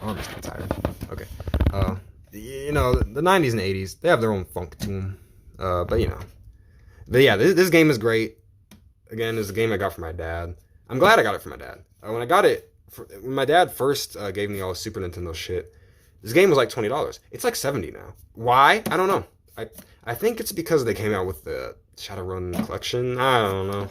arm is getting tired. Okay. The 90s and 80s, they have their own funk to them. But yeah, this game is great. Again, it's a game I got from my dad. I'm glad I got it from my dad. When I got it, when my dad first gave me all the Super Nintendo shit, this game was like $20. It's like $70 now. Why? I don't know. I think it's because they came out with the Shadowrun collection. I don't know.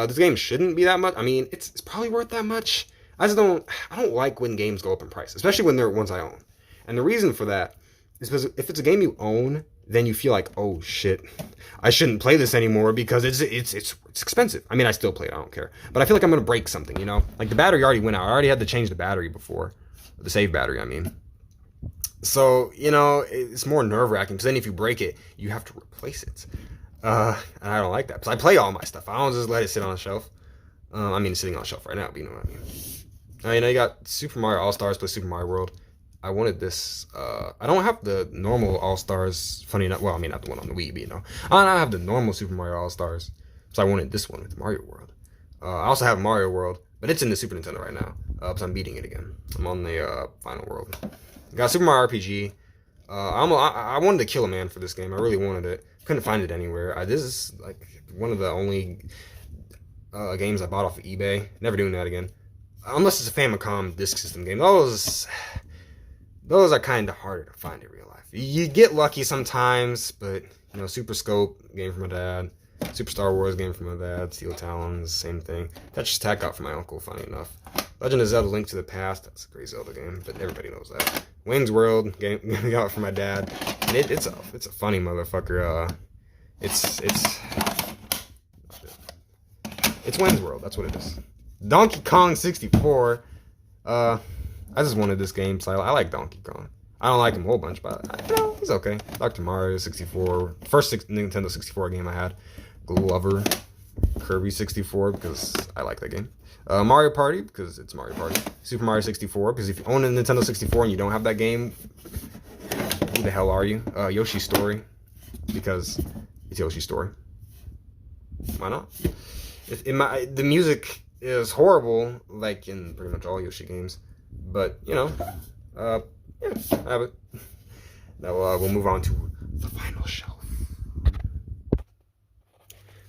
This game shouldn't be that much. I mean, it's probably worth that much. I don't like when games go up in price, especially when they're ones I own. And the reason for that is because if it's a game you own, then you feel like, oh shit, I shouldn't play this anymore because it's expensive. I mean, I still play it, I don't care. But I feel like I'm gonna break something, Like the battery already went out. I already had to change the battery before. The save battery, I mean. So, it's more nerve-wracking because then if you break it, you have to replace it. And I don't like that. Because I play all my stuff. I don't just let it sit on a shelf. I mean, it's sitting on a shelf right now, but you know what I mean. You got Super Mario All-Stars plus Super Mario World. I wanted this. I don't have the normal All-Stars, funny enough. Well, I mean, not the one on the Wii, but I don't have the normal Super Mario All-Stars. So I wanted this one with Mario World. I also have Mario World, but it's in the Super Nintendo right now. Because I'm beating it again. I'm on the final world. Got Super Mario RPG. I wanted to kill a man for this game. I really wanted it. Couldn't find it anywhere. This is like one of the only games I bought off of eBay. Never doing that again. Unless it's a Famicom Disk System game. Those are kind of harder to find in real life. You get lucky sometimes, but Super Scope, game from my dad. Super Star Wars, game from my dad. Steel Talons, same thing. Tetris Attack got from my uncle, funny enough. Legend of Zelda: Link to the Past, that's a great Zelda game, but everybody knows that. Wayne's World, game got from my dad. And it's a funny motherfucker. It's Wayne's World, that's what it is. Donkey Kong 64. I just wanted this game, so I like Donkey Kong. I don't like him a whole bunch, but he's okay. Dr. Mario 64, first Nintendo 64 game I had. Glover, Kirby 64 because I like that game. Mario Party because it's Mario Party. Super Mario 64 because if you own a Nintendo 64 and you don't have that game, who the hell are you? Yoshi's Story because it's Yoshi's Story. Why not? The music is horrible, like in pretty much all Yoshi games, but yeah, I have it. Now we'll move on to the final shelf.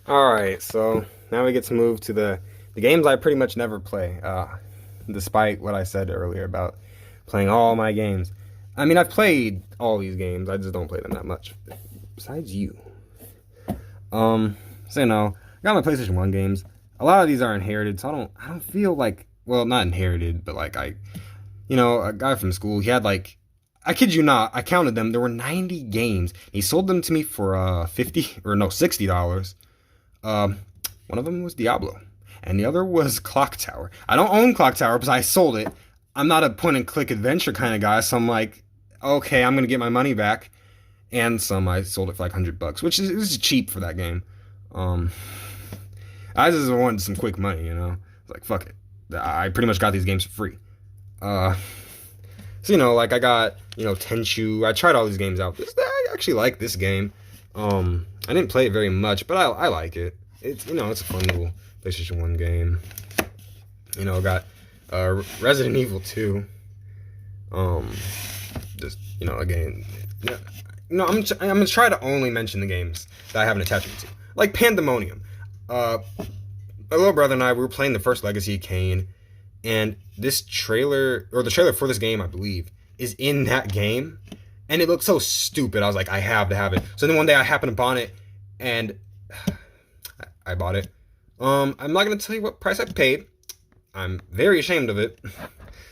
Alright, so now we get to move to the games I pretty much never play, despite what I said earlier about playing all my games. I mean, I've played all these games, I just don't play them that much. Besides you. I got my PlayStation 1 games. A lot of these are inherited, so I don't feel like, well, not inherited, but like a guy from school, he had like, I kid you not, I counted them, there were 90 games. He sold them to me for $60. One of them was Diablo, and the other was Clock Tower. I don't own Clock Tower because I sold it. I'm not a point-and-click adventure kind of guy, so I'm like, okay, I'm going to get my money back. And I sold it for like $100, which is cheap for that game. I just wanted some quick money, Like, fuck it. I pretty much got these games for free. So, like, I got, Tenchu. I tried all these games out. I actually like this game. I didn't play it very much, but I like it. It's, it's a fun little PlayStation 1 game. Got Resident Evil 2. Just, again, I'm gonna try to only mention the games that I have an attachment to. Like Pandemonium. My little brother and I, we were playing the first Legacy of Kain, and this trailer, or the trailer for this game, I believe, is in that game. and it looked so stupid. I was like, I have to have it. So then one day I happened upon it, and I bought it. I'm not gonna tell you what price I paid. I'm very ashamed of it,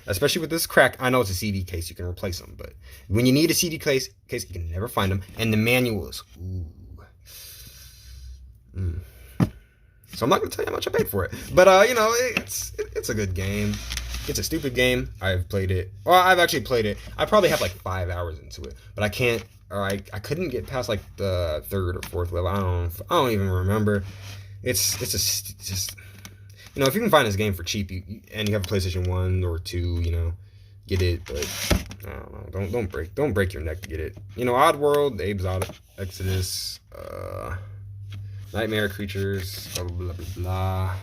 especially with this crack. I know it's a CD case, you can replace them, but when you need a CD case you can never find them, and the manual is So I'm not gonna tell you how much I paid for it, but you know, it's a good game. It's a stupid game. I've played it. Well, I've actually played it. I probably have like 5 hours into it, but I can't. Or I couldn't get past like the 3rd or 4th level. I don't even remember. It's just you know, if you can find this game for cheap, and you have a PlayStation 1 or 2, you know, get it. But I don't know. Don't break your neck to get it. You know, Oddworld, Abe's Odd Exodus, Nightmare Creatures, blah blah blah blah.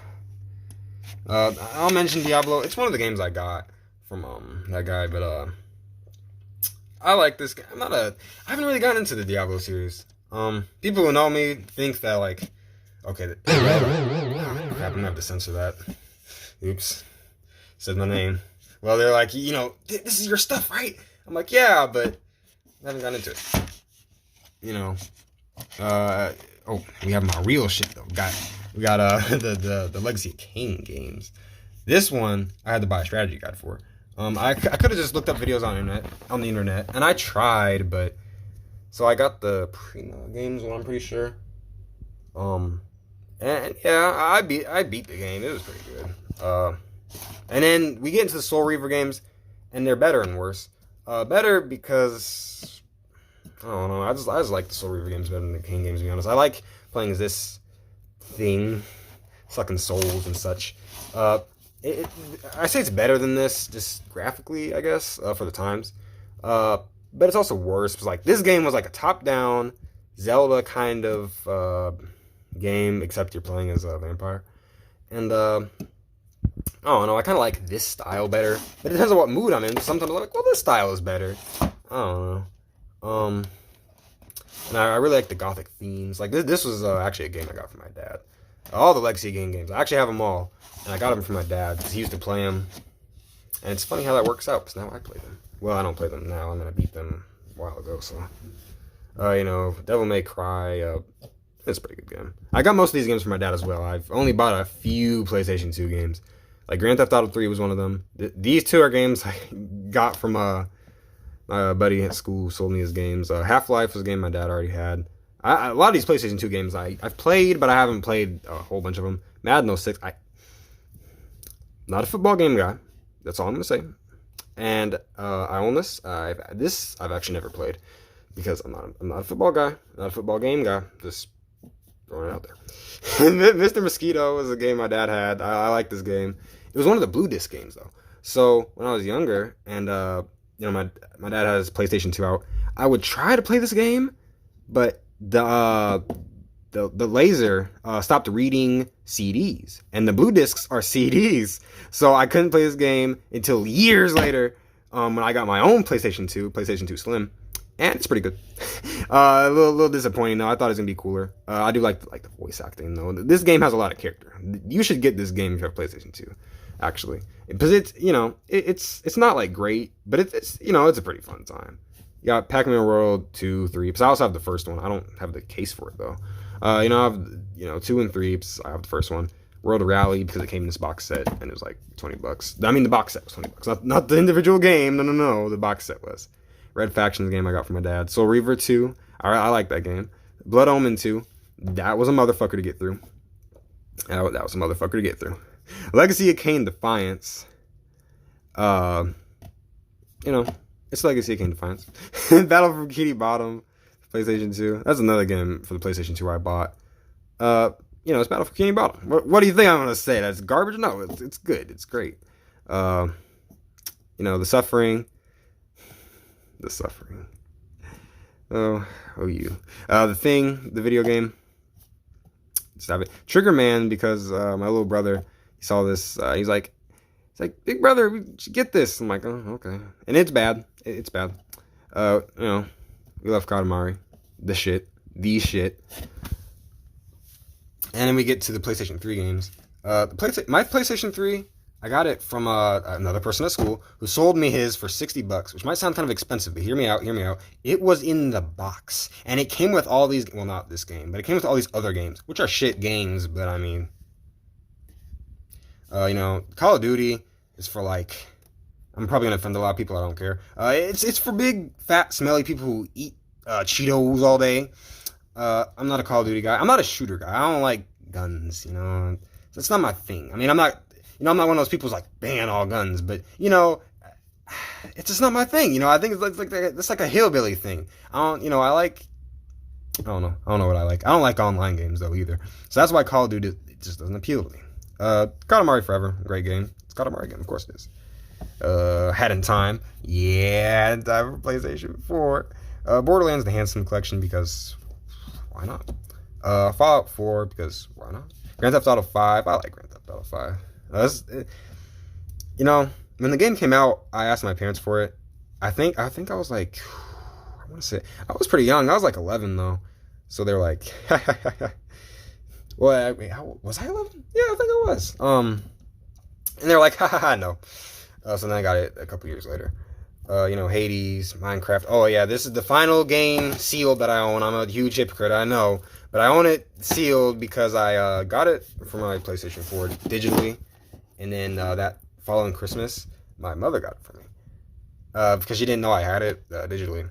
I'll mention Diablo. It's one of the games I got from that guy, but I like this game. I haven't really gotten into the Diablo series. People who know me think that like, okay, crap, I'm gonna have to censor that. Oops, said my name. Well, they're like, you know, this is your stuff, right? I'm like, yeah, but I haven't gotten into it. You know, oh, we have my real shit though. We got the Legacy of Kain games. This one I had to buy a strategy guide for. I could have just looked up videos on the internet, and I tried, but so I got the Prima games one, I'm pretty sure. And yeah, I beat the game. It was pretty good. And then we get into the Soul Reaver games, and they're better and worse. Better because I don't know. I just like the Soul Reaver games better than the Kain games, to be honest. I like playing as this thing, sucking souls and such. I say it's better than this, just graphically, I guess, for the times. But it's also worse. Because, like, this game was like a top-down Zelda kind of game, except you're playing as a vampire. And I don't know. I kind of like this style better. But it depends on what mood I'm in. Sometimes I'm like, well, this style is better. I don't know. And I really like the gothic themes. Like this was actually a game I got from my dad. All the Legacy games. I actually have them all, and I got them from my dad because he used to play them. And it's funny how that works out because now I play them. Well, I don't play them now. I mean, I beat them a while ago. So, you know, Devil May Cry. It's a pretty good game. I got most of these games from my dad as well. I've only bought a few PlayStation 2 games. Like Grand Theft Auto 3 was one of them. These two are games I got from my buddy at school sold me his games. Half-Life was a game my dad already had. A lot of these PlayStation 2 games I've played, but I haven't played a whole bunch of them. Madden 06, not a football game guy. That's all I'm going to say. And I own this. I've actually never played because I'm not a football guy, not a football game guy. Just throwing it out there. Mr. Mosquito was a game my dad had. I like this game. It was one of the Blue Disc games, though. So when I was younger and you know, my dad has PlayStation 2 out, I would try to play this game, but the laser stopped reading CDs, and the blue discs are CDs, so I couldn't play this game until years later when I got my own PlayStation 2 Slim, and it's pretty good. A little disappointing though. I thought it was gonna be cooler. I do like the voice acting though. This game has a lot of character. You should get this game if you have PlayStation 2. Actually, because it's, you know, it's not like great, but it's you know, it's a pretty fun time. You got Pac-Man World 2, 3. Because I also have the first one. I don't have the case for it though. You know, I have, you know, 2 and 3. I have the first one. World of Rally because it came in this box set and it was like $20. I mean, the box set was $20. Not the individual game. No. The box set was. Red Faction's game I got from my dad. Soul Reaver 2. I like that game. Blood Omen 2. That was a motherfucker to get through. That was a motherfucker to get through. Legacy of Kain Defiance. You know, it's Legacy of Kain Defiance. Battle for Bikini Bottom, PlayStation 2. That's another game for the PlayStation 2 I bought. You know, it's Battle for Bikini Bottom. What do you think I'm gonna say? That's garbage? No, it's good. It's great. You know, The Suffering. Oh, you. The Thing, the video game. Stop it. Trigger Man, because my little brother, he saw this. He's like, Big Brother, we should get this. I'm like, oh, okay. And it's bad. It's bad. You know, we love Katamari. The shit. And then we get to the PlayStation 3 games. My PlayStation 3, I got it from another person at school who sold me his for $60, which might sound kind of expensive, but hear me out, hear me out. It was in the box, and it came with all these. Well, not this game, but it came with all these other games, which are shit games. But I mean, Call of Duty is for like. I'm probably gonna offend a lot of people. I don't care. It's for big, fat, smelly people who eat Cheetos all day. I'm not a Call of Duty guy. I'm not a shooter guy. I don't like guns. That's not my thing. I mean, I'm not. I'm not one of those people who's like ban all guns, but it's just not my thing. I think it's like a hillbilly thing. I don't. I like. I don't know. I don't know what I like. I don't like online games though either. So that's why Call of Duty it just doesn't appeal to me. Katamari Forever, great game. It's a Katamari game, of course it is. Hat in Time, yeah, time for PlayStation 4. Borderlands: The Handsome Collection because why not? Fallout 4 because why not? Grand Theft Auto 5, I like Grand Theft Auto 5. When the game came out, I asked my parents for it. I think I was like, I want to say I was pretty young. I was like 11 though, so they're like, well, wait, was I 11? Yeah, I think I was. And they're like, no. So then I got it a couple years later. Hades, Minecraft. Oh yeah, this is the final game sealed that I own. I'm a huge hypocrite, I know, but I own it sealed because I got it for my PlayStation 4 digitally, and then that following Christmas, my mother got it for me because she didn't know I had it digitally.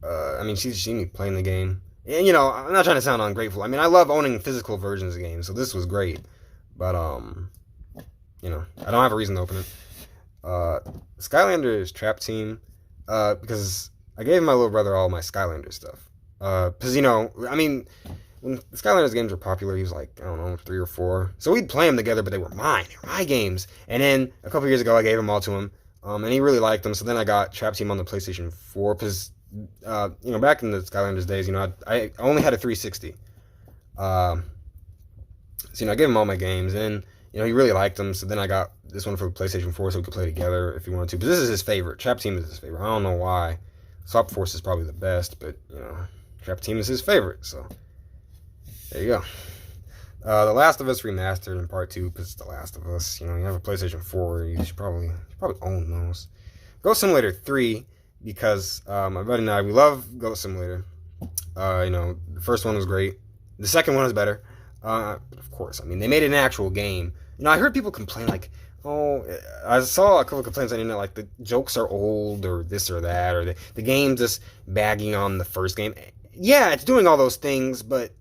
I mean, she's seen me playing the game, and I'm not trying to sound ungrateful. I mean, I love owning physical versions of games, so this was great, but I don't have a reason to open it. Skylanders Trap Team, because I gave my little brother all my Skylanders stuff. Because, I mean, when the Skylanders games were popular, he was like, I don't know, 3 or 4. So we'd play them together, but they were mine. They were my games. And then a couple years ago, I gave them all to him. And he really liked them. So then I got Trap Team on the PlayStation 4. Because, back in the Skylanders days, I only had a 360. So, I gave him all my games. And he really liked them, so then I got this one for PlayStation 4 so we could play together if he wanted to. But this is his favorite. Trap Team is his favorite. I don't know why. Swap Force is probably the best, but, Trap Team is his favorite, so there you go. The Last of Us Remastered in Part 2, because it's The Last of Us. You have a PlayStation 4, you should probably own those. Ghost Simulator 3, because my buddy and I, we love Ghost Simulator. The first one was great. The second one is better. But of course, I mean, they made it an actual game. I heard people complain like, oh, I saw a couple of complaints on the internet like the jokes are old or this or that, or the game just bagging on the first game. Yeah, it's doing all those things, but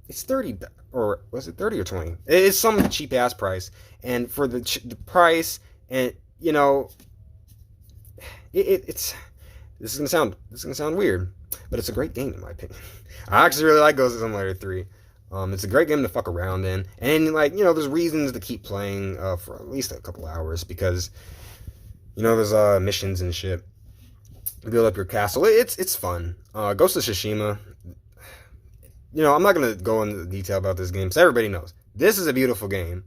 it's 30, or was it 30 or 20? It's some cheap ass price, and for the price, and it's this is gonna sound weird, but it's a great game in my opinion. I actually really like Ghost Simulator 3. It's a great game to fuck around in, and there's reasons to keep playing for at least a couple hours because there's missions and shit. Build up your castle. It's fun. Ghost of Tsushima. I'm not gonna go into detail about this game, so everybody knows this is a beautiful game.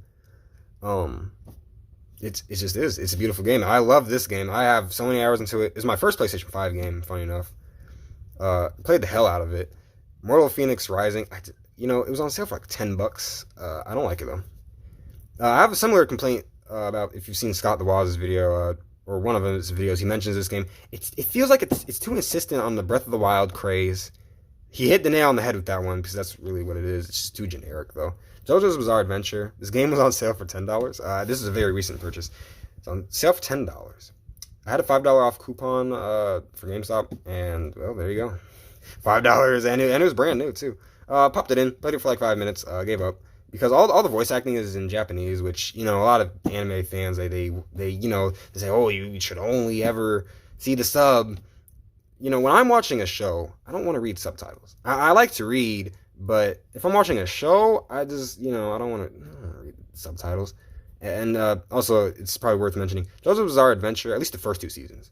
It just is. It's a beautiful game. I love this game. I have so many hours into it. It's my first PlayStation 5 game. Funny enough, played the hell out of it. Mortal Phoenix Rising. It was on sale for like $10. I don't like it though. I have a similar complaint about if you've seen Scott the Waz's video, or one of his videos. He mentions this game. It feels like it's too insistent on the Breath of the Wild craze. He hit the nail on the head with that one because that's really what it is. It's just too generic though. JoJo's Bizarre Adventure. This game was on sale for $10. This is a very recent purchase. It's on sale for $10. I had a $5 off coupon for GameStop, and well, there you go. $5, and it was brand new too. Popped it in, played it for like 5 minutes, gave up because all the voice acting is in Japanese, which a lot of anime fans they say, oh, you should only ever see the sub. When I'm watching a show, I don't want to read subtitles. I like to read, but if I'm watching a show, I just I don't want to read subtitles. And also, it's probably worth mentioning JoJo's Bizarre Adventure, at least the first 2 seasons.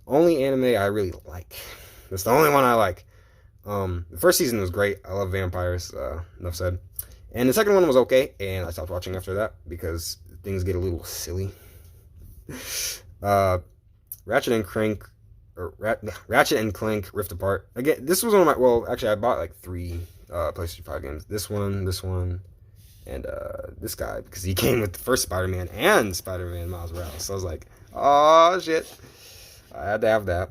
Only anime I really like. That's the only one I like. The first season was great. I love vampires. Enough said. And the second one was okay, and I stopped watching after that because things get a little silly. Ratchet and Clank Rift Apart. Again, this was one of my. Well, actually, I bought like 3 PlayStation 5 games. This one, And this guy, because he came with the first Spider-Man and Spider-Man Miles Morales. So I was like, oh shit, I had to have that.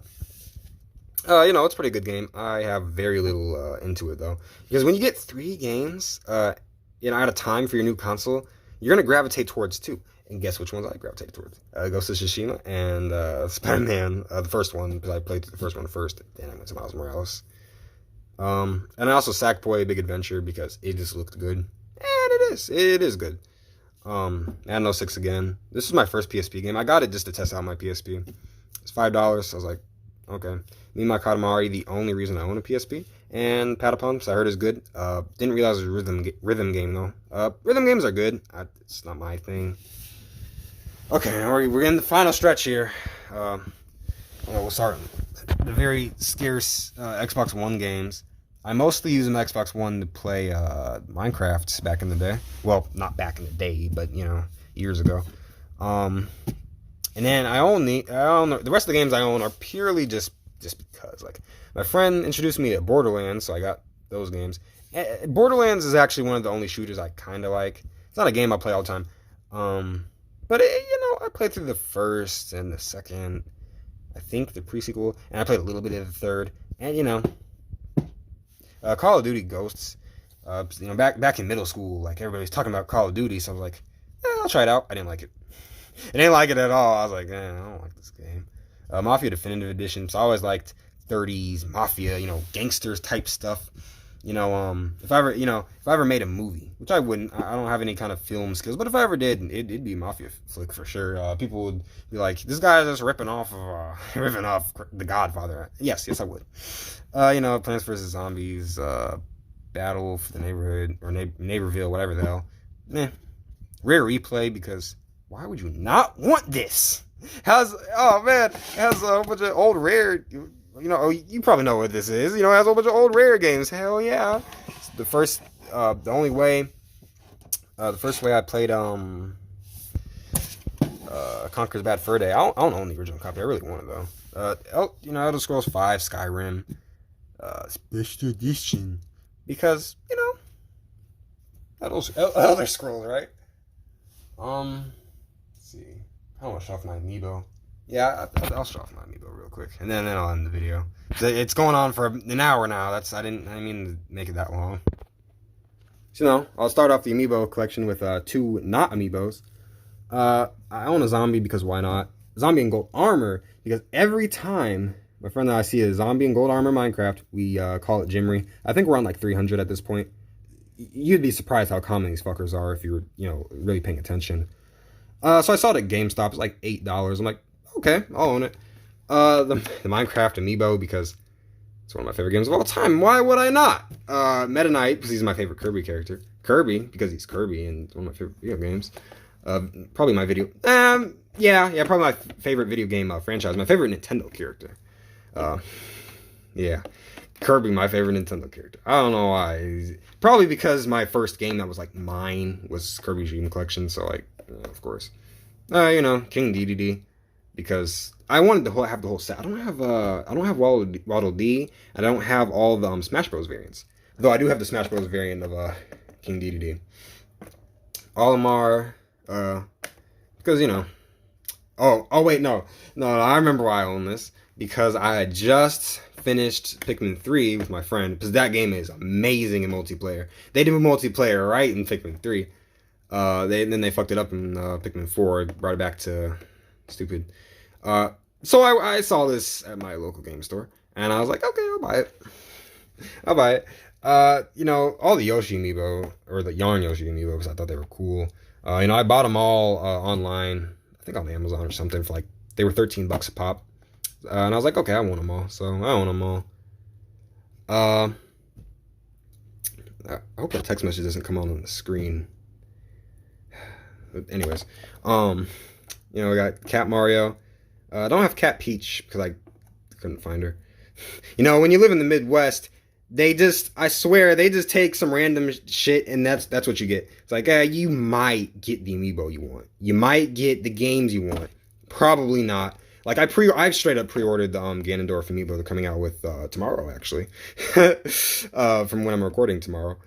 It's a pretty good game. I have very little into it though, because when you get 3 games, at a time for your new console, you're gonna gravitate towards 2. And guess which ones I gravitated towards? Ghost of Tsushima and Spider-Man, the first one, because I played the first one first. Then I went to Miles Morales. And I also Sackboy Big Adventure because it just looked good, and it is good. And 06 again. This is my first PSP game. I got it just to test out my PSP. It's $5. So I was like, okay. Nima Katamari, the only reason I own a PSP. And Patapon, because I heard is good. Didn't realize it was a rhythm game, though. Rhythm games are good. It's not my thing. Okay, we're in the final stretch here. We'll start the very scarce Xbox One games. I mostly use my Xbox One to play Minecraft back in the day. Well, not back in the day, but, years ago. And then I own the rest of the games I own are purely just because. Like, my friend introduced me to Borderlands, so I got those games. Borderlands is actually one of the only shooters I kind of like. It's not a game I play all the time. But, I played through the first and the second, I think the pre-sequel, and I played a little bit of the third. And, Call of Duty Ghosts, back in middle school, like, everybody was talking about Call of Duty, so I was like, I'll try it out. I didn't like it. I didn't like it at all. I was like, I don't like this game. Mafia Definitive Edition, so I always liked 30s, Mafia, gangsters type stuff. If I ever made a movie, which I wouldn't, I don't have any kind of film skills, but if I ever did, it'd be a Mafia flick for sure. People would be like, this guy is just ripping off The Godfather. Yes, I would. Plants vs. Zombies, Battle for the Neighborhood, or Neighborville, whatever the hell. Rare Replay, because why would you not want this? It has a whole bunch of old Rare. You probably know what this is. It has a whole bunch of old Rare games. Hell yeah! It's the first way I played Conker's Bad Fur Day. I don't own the original copy. I really want it though. Elder Scrolls 5, Skyrim, Special Edition, because Elder Scrolls, right? Let's see. I want to show off my amiibo. Yeah, I'll show off my amiibo real quick, and then I'll end the video. It's going on for an hour now. I didn't mean to make it that long. So I'll start off the amiibo collection with 2 not amiibos. I own a zombie because why not? Zombie in gold armor, because every time my friend and I see a zombie in gold armor Minecraft, we call it Jimry. I think we're on like 300 at this point. You'd be surprised how common these fuckers are if you were really paying attention. So I saw it at GameStop. It's like $8. I'm like, okay, I'll own it. The Minecraft amiibo, because it's one of my favorite games of all time. Why would I not? Meta Knight, because he's my favorite Kirby character. Kirby, because he's Kirby, and it's one of my favorite video games. Probably my video. Probably my favorite video game franchise. My favorite Nintendo character. Kirby, my favorite Nintendo character. I don't know why. Probably because my first game that was like mine was Kirby's Dream Collection. So of course. King Dedede, because I wanted to have the whole set. I don't have Waddle Dee, and I don't have all the Smash Bros variants. Though I do have the Smash Bros variant of King Dedede. Olimar, because Oh wait, no. I remember why I own this, because I had just finished Pikmin 3 with my friend, because that game is amazing in multiplayer. They did multiplayer right in Pikmin 3. Then they fucked it up in Pikmin 4, brought it back to stupid. So I saw this at my local game store, and I was like, okay, I'll buy it. All the Yoshi amiibo, or the Yarn Yoshi amiibo, because I thought they were cool. I bought them all online, I think on Amazon or something, for they were $13 a pop. And I was like, okay, I want them all, so I own them all. I hope that text message doesn't come on the screen. But anyways, we got Cat Mario. I don't have Cat Peach because I couldn't find her. When you live in the Midwest, I swear, they just take some random shit and that's what you get. It's like, you might get the amiibo you want. You might get the games you want. Probably not. I've straight up pre-ordered the Ganondorf amiibo they're coming out with tomorrow, actually. From when I'm recording tomorrow.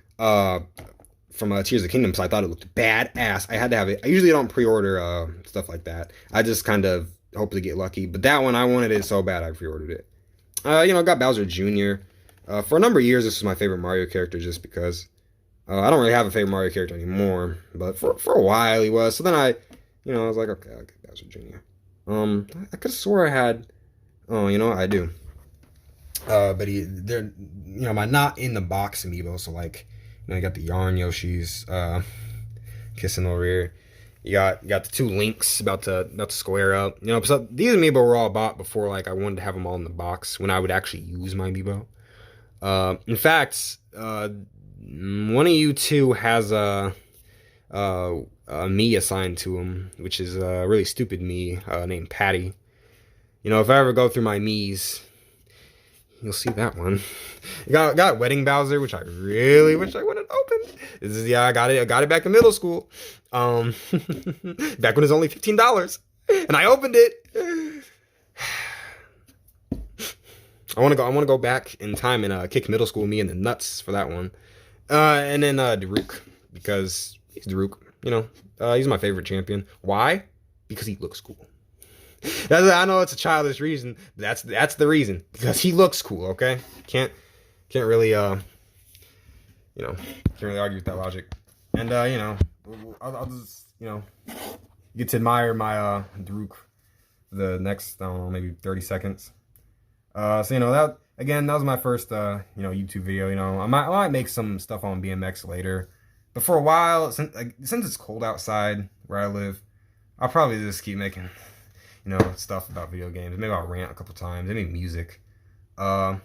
from Tears of the Kingdom, so I thought it looked badass. I had to have it. I usually don't pre-order stuff like that. I just kind of hope to get lucky. But that one, I wanted it so bad, I pre-ordered it. I got Bowser Jr. For a number of years, this was my favorite Mario character, just because I don't really have a favorite Mario character anymore. But for a while, he was. So then I was like, okay, I'll get Bowser Jr. I could have swore I had. Oh, you know what? I do. But they're my not in the box amiibo. So like, you got the Yarn Yoshis, kissing over here. You got the two Links about to square up. So these amiibo were all bought before like I wanted to have them all in the box when I would actually use my amiibo. In fact, one of you two has a me assigned to him, which is a really stupid me named Patty. If I ever go through my me's, you'll see that one. Got Wedding Bowser, which I really wish I would have opened. I got it back in middle school. Back when it was only $15. And I opened it. I wanna go back in time and kick middle school me in the nuts for that one. And then Daruk, because he's Daruk, he's my favorite champion. Why? Because he looks cool. I know it's a childish reason, but that's the reason. Because he looks cool, okay? Can't really can't really argue with that logic. And I'll just get to admire my Daruk for the next, I don't know, maybe 30 seconds. So that was my first YouTube video. I might make some stuff on BMX later. But for a while, since it's cold outside where I live, I'll probably just keep making stuff about video games. Maybe I'll rant a couple times. Maybe music. Bye.